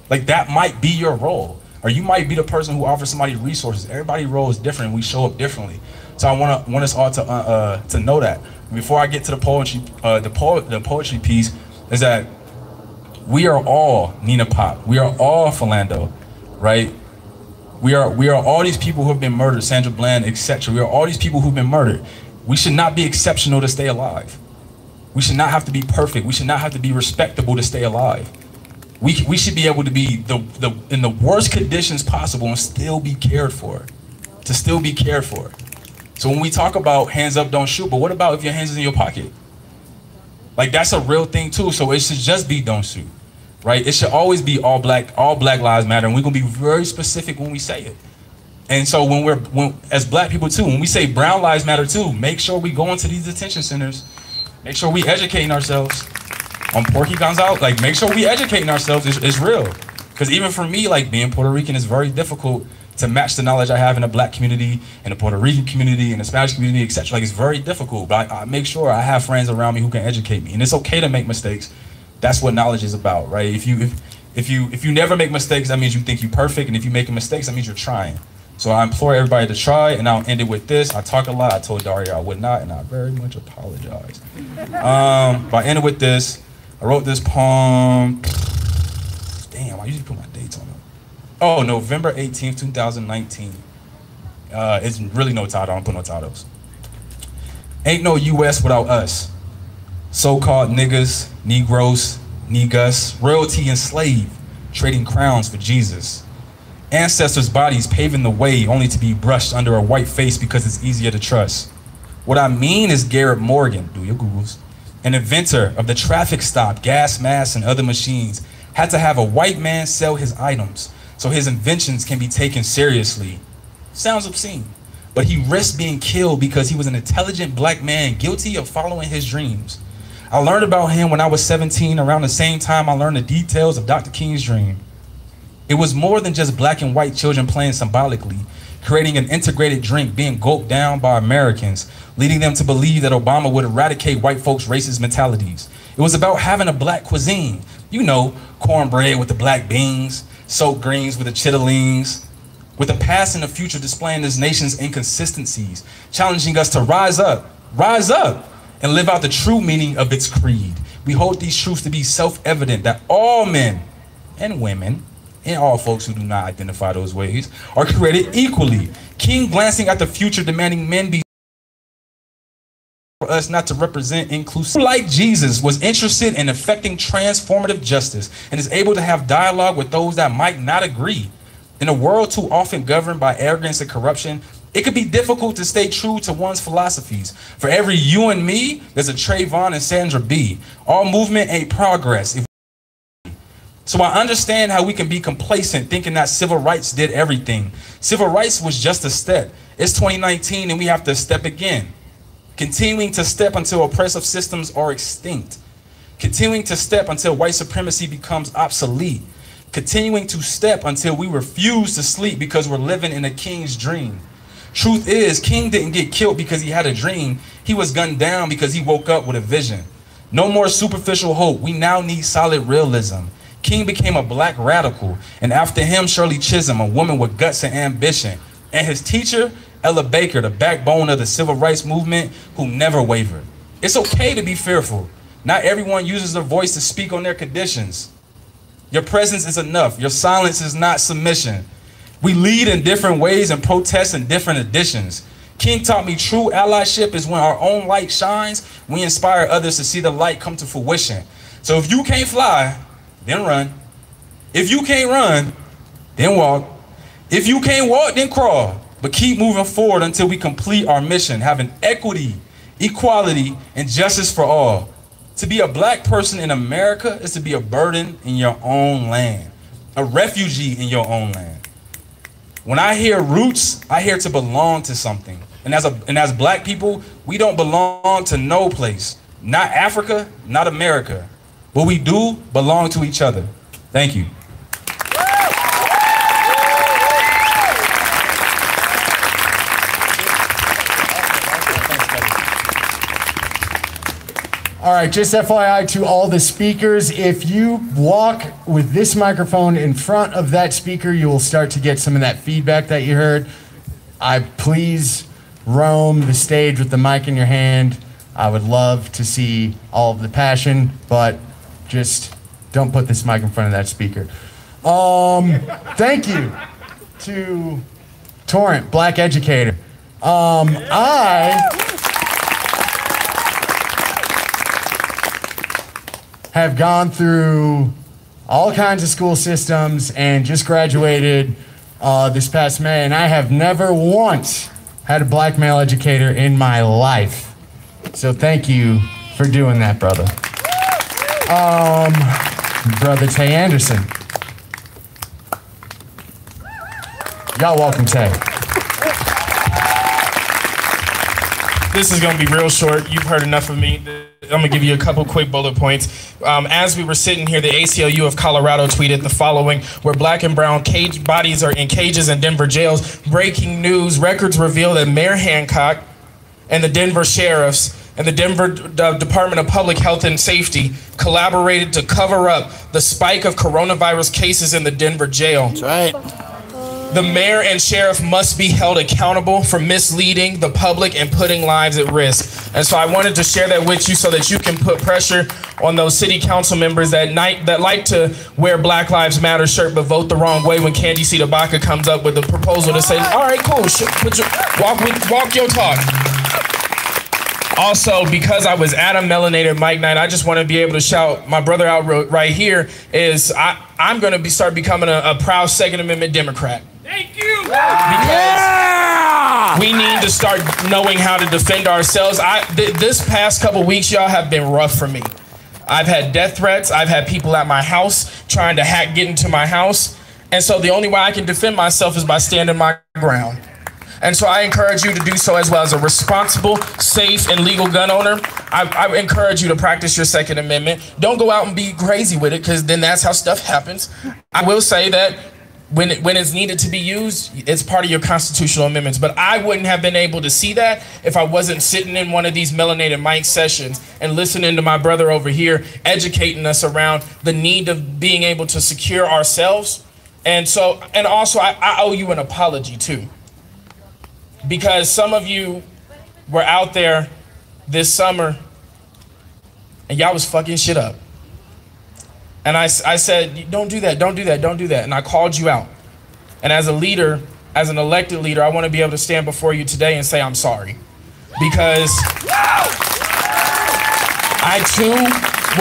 Like, that might be your role. Or you might be the person who offers somebody resources. Everybody's role is different, and we show up differently. So I want us all to know that. Before I get to the poetry piece, is that we are all Nina Pop. We are all Philando, right? We are all these people who have been murdered, Sandra Bland, etc. We are all these people who've been murdered. We should not be exceptional to stay alive. We should not have to be perfect. We should not have to be respectable to stay alive. We should be able to be in the worst conditions possible and still be cared for. To still be cared for. So when we talk about hands up, don't shoot, but what about if your hands is in your pocket? Like, that's a real thing too. So it should just be don't shoot, right? It should always be all black lives matter, and we're gonna be very specific when we say it. And so when as black people too, when we say brown lives matter too, make sure we go into these detention centers, make sure we educating ourselves. On Porky Gonzalez, like, make sure we educating ourselves. It's real. Because even for me, like, being Puerto Rican, is very difficult to match the knowledge I have in the black community, in the Puerto Rican community, in the Spanish community, etc. Like, it's very difficult, but I make sure I have friends around me who can educate me. And it's okay to make mistakes. That's what knowledge is about, right? If you never make mistakes, that means you think you're perfect, and if you make mistakes, that means you're trying. So I implore everybody to try, and I'll end it with this. I talk a lot. I told Daria I would not, and I very much apologize. But I end it with this. I wrote this poem, damn, I usually put my dates on it. Oh, November 18th, 2019. It's really no title, I don't put no titles. Ain't no US without us. So-called niggas, Negroes, niggas, royalty enslaved, trading crowns for Jesus. Ancestors' bodies paving the way only to be brushed under a white face because it's easier to trust. What I mean is Garrett Morgan, do your Googles, an inventor of the traffic stop, gas masks, and other machines, had to have a white man sell his items so his inventions can be taken seriously. Sounds obscene, but he risked being killed because he was an intelligent black man guilty of following his dreams. I learned about him when I was 17, around the same time I learned the details of Dr. King's dream. It was more than just black and white children playing symbolically, creating an integrated drink being gulped down by Americans, leading them to believe that Obama would eradicate white folks' racist mentalities. It was about having a black cuisine. You know, cornbread with the black beans, soaked greens with the chitterlings, with the past and the future displaying this nation's inconsistencies, challenging us to rise up, and live out the true meaning of its creed. We hold these truths to be self-evident that all men and women, and all folks who do not identify those ways, are created equally. King glancing at the future, demanding men be for us not to represent inclusive. Like Jesus, was interested in effecting transformative justice and is able to have dialogue with those that might not agree. In a world too often governed by arrogance and corruption, it could be difficult to stay true to one's philosophies. For every you and me, there's a Trayvon and Sandra B. All movement ain't progress. So I understand how we can be complacent thinking that civil rights did everything. Civil rights was just a step. It's 2019 and we have to step again. Continuing to step until oppressive systems are extinct. Continuing to step until white supremacy becomes obsolete. Continuing to step until we refuse to sleep because we're living in a king's dream. Truth is, King didn't get killed because he had a dream. He was gunned down because he woke up with a vision. No more superficial hope. We now need solid realism. King became a black radical, and after him, Shirley Chisholm, a woman with guts and ambition. And his teacher, Ella Baker, the backbone of the civil rights movement, who never wavered. It's okay to be fearful. Not everyone uses their voice to speak on their conditions. Your presence is enough. Your silence is not submission. We lead in different ways and protest in different editions. King taught me true allyship is when our own light shines, we inspire others to see the light come to fruition. So if you can't fly, then run. If you can't run, then walk. If you can't walk, then crawl. But keep moving forward until we complete our mission, having equity, equality, and justice for all. To be a black person in America is to be a burden in your own land, a refugee in your own land. When I hear roots, I hear to belong to something. And as black people, we don't belong to no place. Not Africa, not America. But we do belong to each other. Thank you. All right, just FYI to all the speakers, if you walk with this microphone in front of that speaker, you will start to get some of that feedback that you heard. Please roam the stage with the mic in your hand. I would love to see all of the passion, but just don't put this mic in front of that speaker. Thank you to Torrent, Black Educator. I have gone through all kinds of school systems and just graduated this past May, and I have never once had a black male educator in my life. So thank you for doing that, brother. Brother Tay Anderson. Y'all welcome, Tay. This is going to be real short. You've heard enough of me. I'm going to give you a couple quick bullet points. As we were sitting here, the ACLU of Colorado tweeted the following: where black and brown cage bodies are in cages in Denver jails. Breaking news, records reveal that Mayor Hancock and the Denver sheriffs and the Denver Department of Public Health and Safety collaborated to cover up the spike of coronavirus cases in the Denver jail. That's right. The mayor and sheriff must be held accountable for misleading the public and putting lives at risk. And so I wanted to share that with you so that you can put pressure on those city council members that like to wear Black Lives Matter shirt but vote the wrong way when Candy C. Tabaka comes up with a proposal to say, all right, cool, walk your talk. Also, because I was at a Melanated Mike Night, I just want to be able to shout my brother out right here is I'm going to start becoming a proud Second Amendment Democrat. Thank you. Because we need to start knowing how to defend ourselves. This past couple weeks, y'all have been rough for me. I've had death threats. I've had people at my house trying to get into my house. And so the only way I can defend myself is by standing my ground. And so I encourage you to do so as well. As a responsible, safe, and legal gun owner, I encourage you to practice your Second Amendment. Don't go out and be crazy with it, because then that's how stuff happens. I will say that when it's needed to be used, it's part of your constitutional amendments. But I wouldn't have been able to see that if I wasn't sitting in one of these Melanated Mike sessions and listening to my brother over here educating us around the need of being able to secure ourselves. And also I owe you an apology too. Because some of you were out there this summer and y'all was fucking shit up. And I said, don't do that, don't do that, don't do that. And I called you out. And as a leader, as an elected leader, I want to be able to stand before you today and say I'm sorry. Because I too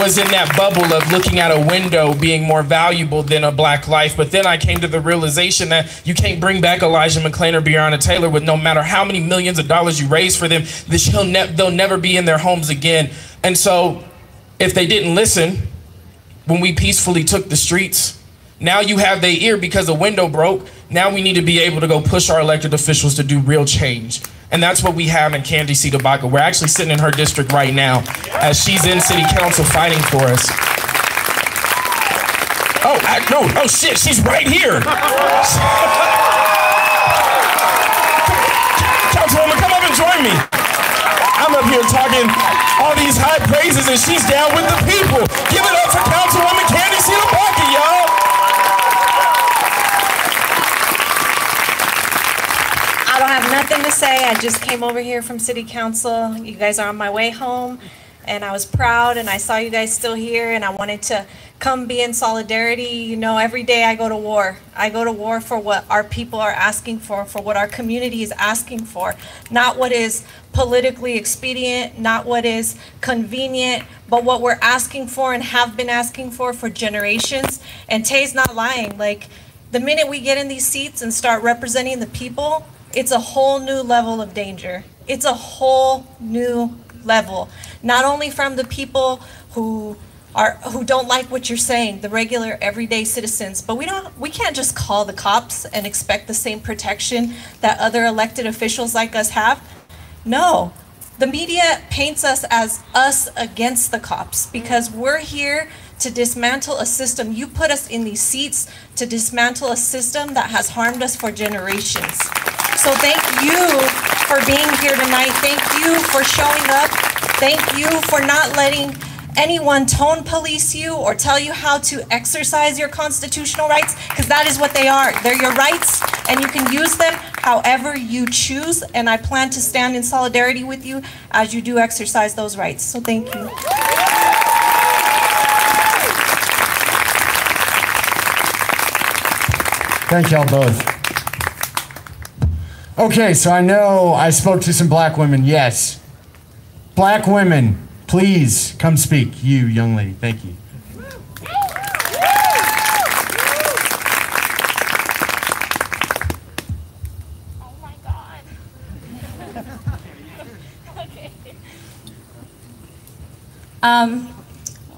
was in that bubble of looking at a window being more valuable than a black life. But then I came to the realization that you can't bring back Elijah McClain or Breonna Taylor with no matter how many millions of dollars you raise for them, they'll never be in their homes again. And so if they didn't listen when we peacefully took the streets, now you have their ear because a window broke. Now we need to be able to go push our elected officials to do real change. And that's what we have in Candace Tabaka. We're actually sitting in her district right now as she's in city council fighting for us. Oh shit, she's right here. Councilwoman, come up and join me. I'm up here talking all these high praises and she's down with the people. Give it up for Councilwoman Candace Tabaka, y'all. I don't have nothing to say. I just came over here from City Council. You guys are on my way home, and I was proud, and I saw you guys still here, and I wanted to come be in solidarity. You know, every day I go to war. I go to war for what our people are asking for what our community is asking for. Not what is politically expedient, not what is convenient, but what we're asking for and have been asking for generations. And Tay's not lying. Like, the minute we get in these seats and start representing the people, it's a whole new level of danger. It's a whole new level. Not only from the people who don't like what you're saying, the regular everyday citizens, but we can't just call the cops and expect the same protection that other elected officials like us have. No. The media paints us as us against the cops because we're here to dismantle a system. You put us in these seats to dismantle a system that has harmed us for generations. So thank you for being here tonight. Thank you for showing up. Thank you for not letting anyone tone police you or tell you how to exercise your constitutional rights, because that is what they are. They're your rights, and you can use them however you choose, and I plan to stand in solidarity with you as you do exercise those rights. So thank you. Thank y'all both. Okay, so I know I spoke to some black women. Yes. Black women, please come speak. You, young lady, thank you. Oh my God. Okay.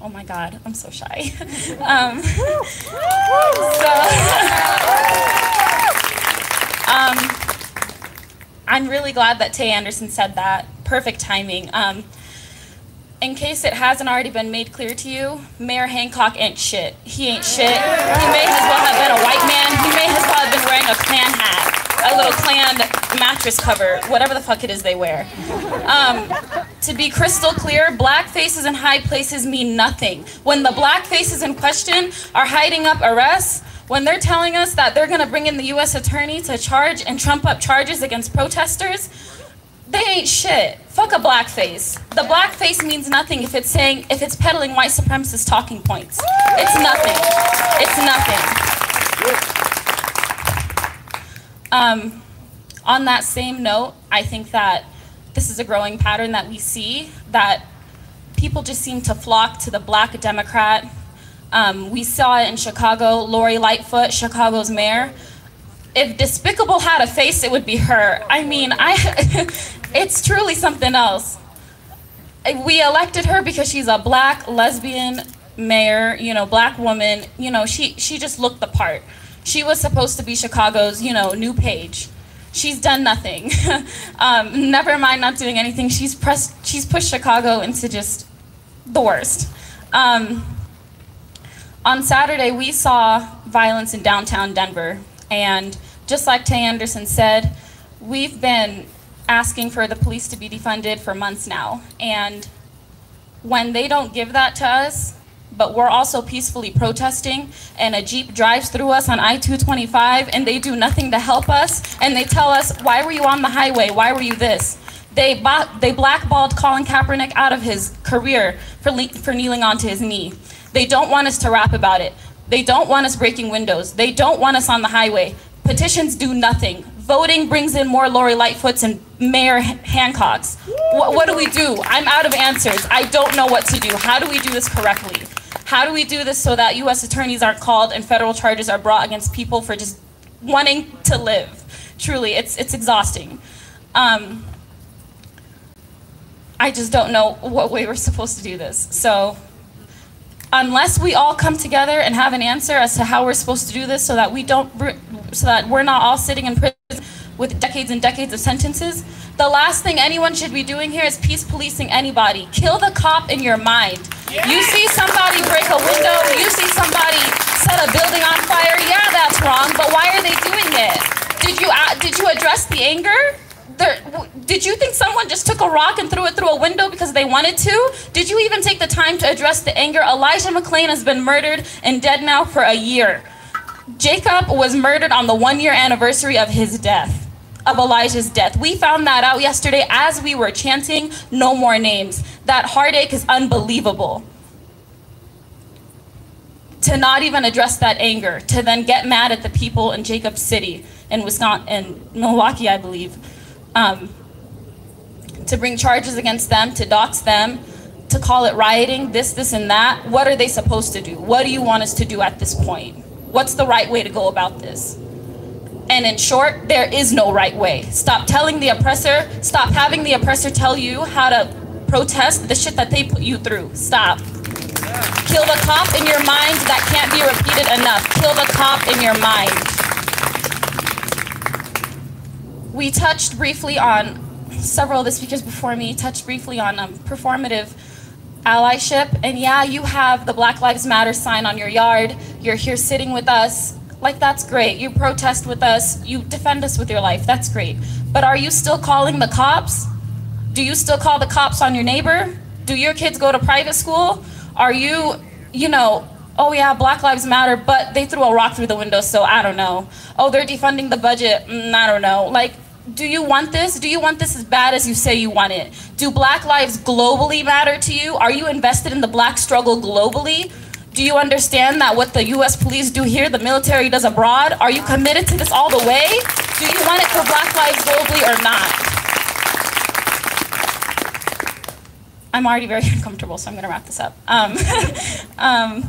Oh my God, I'm so shy. I'm really glad that Tay Anderson said that. Perfect timing. In case it hasn't already been made clear to you, Mayor Hancock ain't shit. He ain't shit. He may as well have been a white man. He may as well have been wearing a Klan hat, a little Klan mattress cover, whatever the fuck it is they wear. To be crystal clear, black faces in high places mean nothing. When the black faces in question are hiding up arrests, when they're telling us that they're gonna bring in the U.S. attorney to charge and trump up charges against protesters, they ain't shit. Fuck a blackface. The blackface means nothing if it's peddling white supremacist talking points. It's nothing. It's nothing. On that same note, I think that the this is a growing pattern that we see, that people just seem to flock to the Black Democrat. We saw it in Chicago. Lori Lightfoot, Chicago's mayor. If Despicable had a face, it would be her. I mean, it's truly something else. We elected her because she's a Black lesbian mayor, you know, Black woman. You know, she just looked the part. She was supposed to be Chicago's, you know, new Page. She's done nothing. Never mind not doing anything. She's pushed Chicago into just the worst. On Saturday, we saw violence in downtown Denver. And just like Tay Anderson said, we've been asking for the police to be defunded for months now. And when they don't give that to us, but we're also peacefully protesting, and a Jeep drives through us on I-225, and they do nothing to help us, and they tell us, why were you on the highway? Why were you this? They blackballed Colin Kaepernick out of his career for kneeling onto his knee. They don't want us to rap about it. They don't want us breaking windows. They don't want us on the highway. Petitions do nothing. Voting brings in more Lori Lightfoots and Mayor Hancocks. What do we do? I'm out of answers. I don't know what to do. How do we do this correctly? How do we do this so that U.S. attorneys aren't called and federal charges are brought against people for just wanting to live? Truly, it's exhausting. I just don't know what way we're supposed to do this. So unless we all come together and have an answer as to how we're supposed to do this so that we're not all sitting in prison with decades and decades of sentences, the last thing anyone should be doing here is peace policing anybody. Kill the cop in your mind. Yeah. You see somebody break a window, you see somebody set a building on fire, yeah, that's wrong, but why are they doing it? Did you address the anger? Did you think someone just took a rock and threw it through a window because they wanted to? Did you even take the time to address the anger? Elijah McClain has been murdered and dead now for a year. Jacob was murdered on the 1-year anniversary of his death, of Elijah's death. We found that out yesterday as we were chanting no more names. That heartache is unbelievable. To not even address that anger, to then get mad at the people in Jacob City, in Wisconsin, in Milwaukee, I believe. To bring charges against them, to dox them, to call it rioting, this, and that. What are they supposed to do? What do you want us to do at this point? What's the right way to go about this? And in short, there is no right way. Stop telling the oppressor, stop having the oppressor tell you how to protest the shit that they put you through. Stop. Kill the cop in your mind. That can't be repeated enough. Kill the cop in your mind. We touched briefly on, several of the speakers before me touched briefly on performative allyship. And yeah, you have the Black Lives Matter sign on your yard. You're here sitting with us. Like, that's great. You protest with us. You defend us with your life. That's great. But are you still calling the cops? Do you still call the cops on your neighbor? Do your kids go to private school? Are you, oh yeah, Black Lives Matter, but they threw a rock through the window, so I don't know. Oh, they're defunding the budget. I don't know. Like, do you want this? Do you want this as bad as you say you want it? Do Black lives globally matter to you? Are you invested in the Black struggle globally? Do you understand that what the U.S. police do here, the military does abroad? Are you committed to this all the way? Do you want it for Black lives globally or not? I'm already very uncomfortable, so I'm gonna wrap this up. I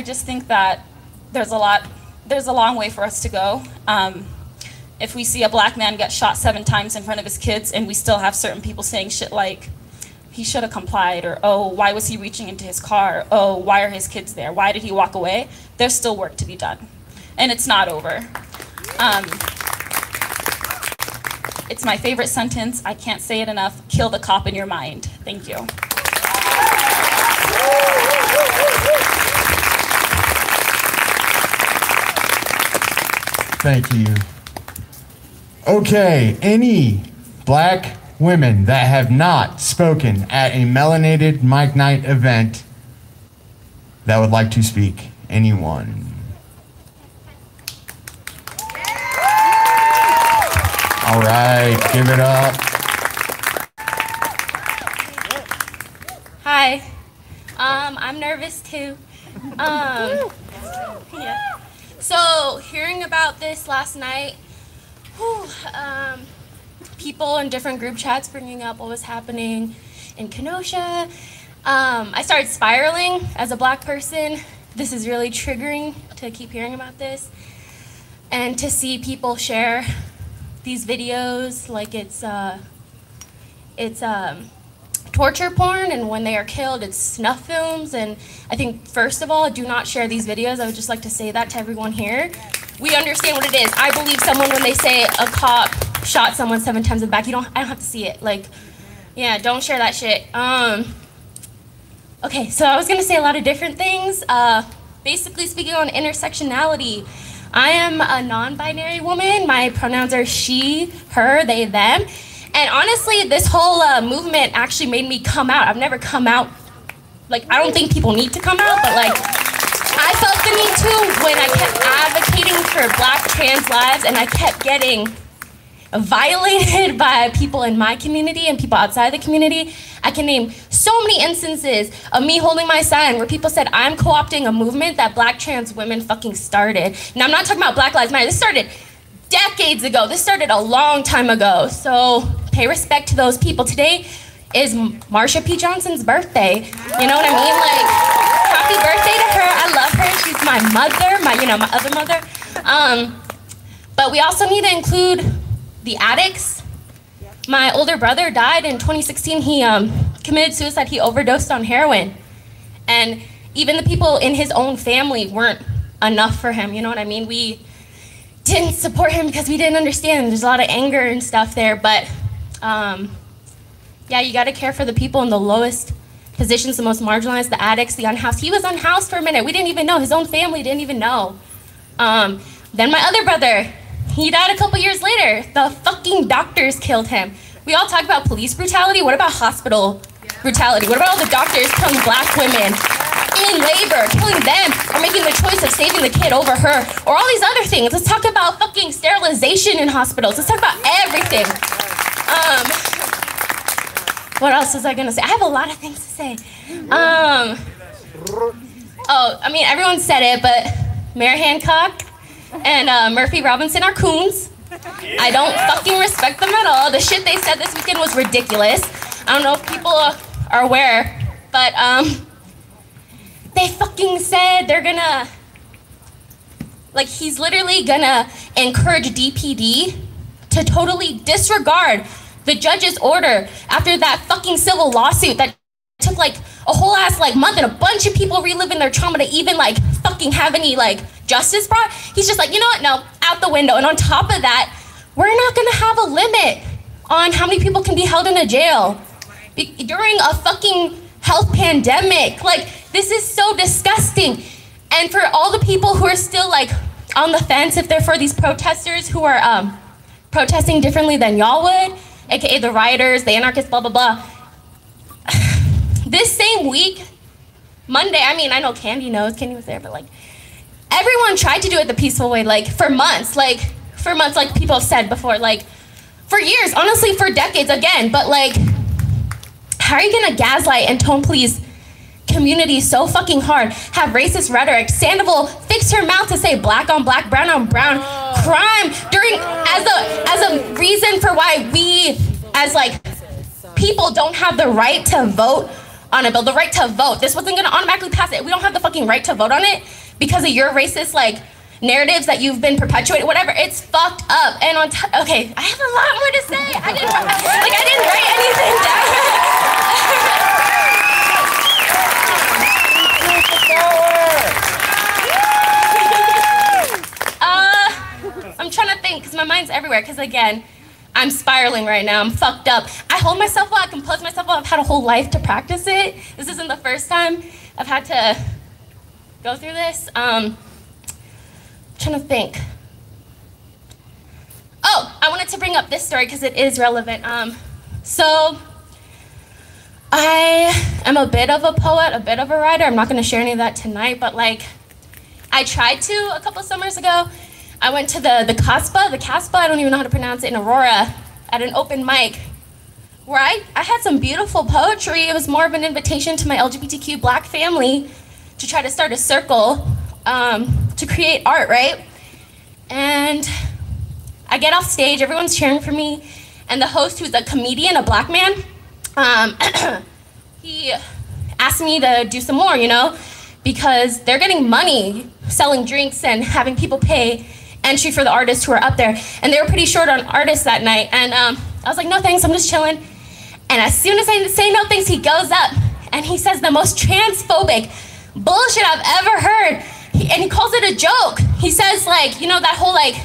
just think that there's a long way for us to go. If we see a Black man get shot 7 times in front of his kids and we still have certain people saying shit like, he should have complied, or, oh, why was he reaching into his car? Oh, why are his kids there? Why did he walk away? There's still work to be done. And it's not over. It's my favorite sentence. I can't say it enough. Kill the cop in your mind. Thank you. Thank you. Okay, any Black women that have not spoken at a Melanated Mike Night event that would like to speak? Anyone? All right, give it up. Hi. I'm nervous too. Yeah. So hearing about this last night, people in different group chats bringing up what was happening in Kenosha. I started spiraling as a black person. This is really triggering to keep hearing about this. And to see people share these videos like it's torture porn, and when they are killed, it's snuff films. And I think, first of all, do not share these videos. I would just like to say that to everyone here. We understand what it is. I believe someone when they say a cop shot someone 7 times in the back. I don't have to see it. Like, yeah, don't share that shit. Okay, so I was gonna say a lot of different things. Basically speaking on intersectionality, I am a non-binary woman. My pronouns are she, her, they, them. And honestly, this whole movement actually made me come out. I've never come out. Like, I don't think people need to come out, but like, I felt the need to when I kept advocating for black trans lives, and I kept getting violated by people in my community and people outside the community. I can name so many instances of me holding my sign where people said I'm co-opting a movement that black trans women fucking started. Now, I'm not talking about Black Lives Matter. This started decades ago. This started a long time ago. So pay respect to those people. Today is Marsha P. Johnson's birthday. You know what I mean? Like, happy birthday to her. I love her. She's my mother, my other mother. But we also need to include the addicts. My older brother died in 2016. He committed suicide. He overdosed on heroin. And even the people in his own family weren't enough for him. You know what I mean? We didn't support him because we didn't understand. There's a lot of anger and stuff there. But yeah, you got to care for the people in the lowest positions, the most marginalized, the addicts, the unhoused. He was unhoused for a minute. We didn't even know. His own family didn't even know. Then my other brother, he died a couple years later. The fucking doctors killed him. We all talk about police brutality. What about hospital brutality? What about all the doctors killing black women in labor, killing them, or making the choice of saving the kid over her, or all these other things? Let's talk about fucking sterilization in hospitals. Let's talk about everything. What else was I gonna say? I have a lot of things to say. Oh, I mean, everyone said it, but Mayor Hancock and Murphy Robinson are coons. I don't fucking respect them at all. The shit they said this weekend was ridiculous. I don't know if people are aware, but they fucking said they're gonna, like, he's literally gonna encourage DPD to totally disregard the judge's order after that fucking civil lawsuit that took like a whole ass like month and a bunch of people reliving their trauma to even like fucking have any like justice brought. He's just like, you know what, no, out the window. And on top of that, we're not gonna have a limit on how many people can be held in a jail during a fucking health pandemic. Like, this is so disgusting. And for all the people who are still like on the fence, if they're for these protesters who are protesting differently than y'all would, AKA the rioters, the anarchists, blah, blah, blah. This same week, Monday, I mean, I know Candy knows, Candy was there, but like, everyone tried to do it the peaceful way, like for months, like people have said before, like for years, honestly, for decades again, but like, how are you gonna gaslight and tone police communities so fucking hard, have racist rhetoric? Sandoval fixed her mouth to say black on black, brown on brown crime during, as a reason for why we, as like, people don't have the right to vote on a bill, the right to vote. This wasn't gonna automatically pass it. We don't have the fucking right to vote on it because of your racist like narratives that you've been perpetuating, whatever. It's fucked up. And on okay, I have a lot more to say. I didn't write anything down. I'm trying to think because my mind's everywhere. Because again, I'm spiraling right now. I'm fucked up. I hold myself well. I compose myself well. I've had a whole life to practice it. This isn't the first time I've had to go through this. I'm trying to think. Oh, I wanted to bring up this story because it is relevant. So I am a bit of a poet, a bit of a writer. I'm not going to share any of that tonight, but like, I tried to a couple summers ago. I went to the CASPA, I don't even know how to pronounce it, in Aurora, at an open mic, where I had some beautiful poetry. It was more of an invitation to my LGBTQ black family to try to start a circle to create art, right? And I get off stage, everyone's cheering for me, and the host, who's a comedian, a black man, he asked me to do some more, you know, because they're getting money selling drinks and having people pay entry for the artists who are up there. And they were pretty short on artists that night. And I was like, no thanks, I'm just chilling. And as soon as I say no thanks, he goes up and he says the most transphobic bullshit I've ever heard. And he calls it a joke. He says, like, you know, that whole, like,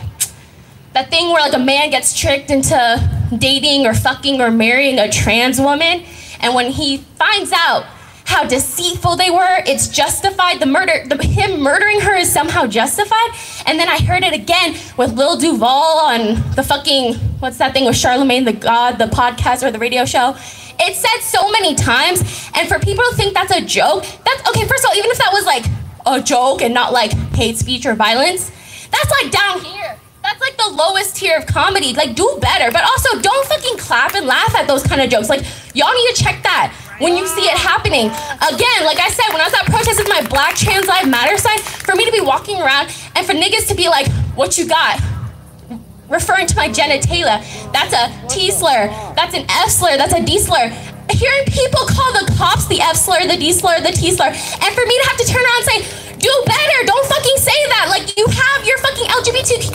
that thing where, like, a man gets tricked into dating or fucking or marrying a trans woman. And when he finds out how deceitful they were, it's justified. The murder, him murdering her is somehow justified. And then I heard it again with Lil Duval on the fucking, what's that thing with Charlemagne the God, the podcast or the radio show. It's said so many times, and for people to think that's a joke, that's, okay, first of all, even if that was like a joke and not like hate speech or violence, that's like down here. That's like the lowest tier of comedy. Like, do better, but also don't fucking clap and laugh at those kind of jokes. Like, y'all need to check that when you see it happening. Again, like I said, when I was at protest with my Black Trans Lives Matter sign, for me to be walking around and for niggas to be like, what you got? Referring to my genitalia, that's a T slur, that's an F slur, that's a D slur. Hearing people call the cops the F slur, the D slur, the T slur, and for me to have to turn around and say, do better, don't fucking say that. Like, you have your fucking LGBT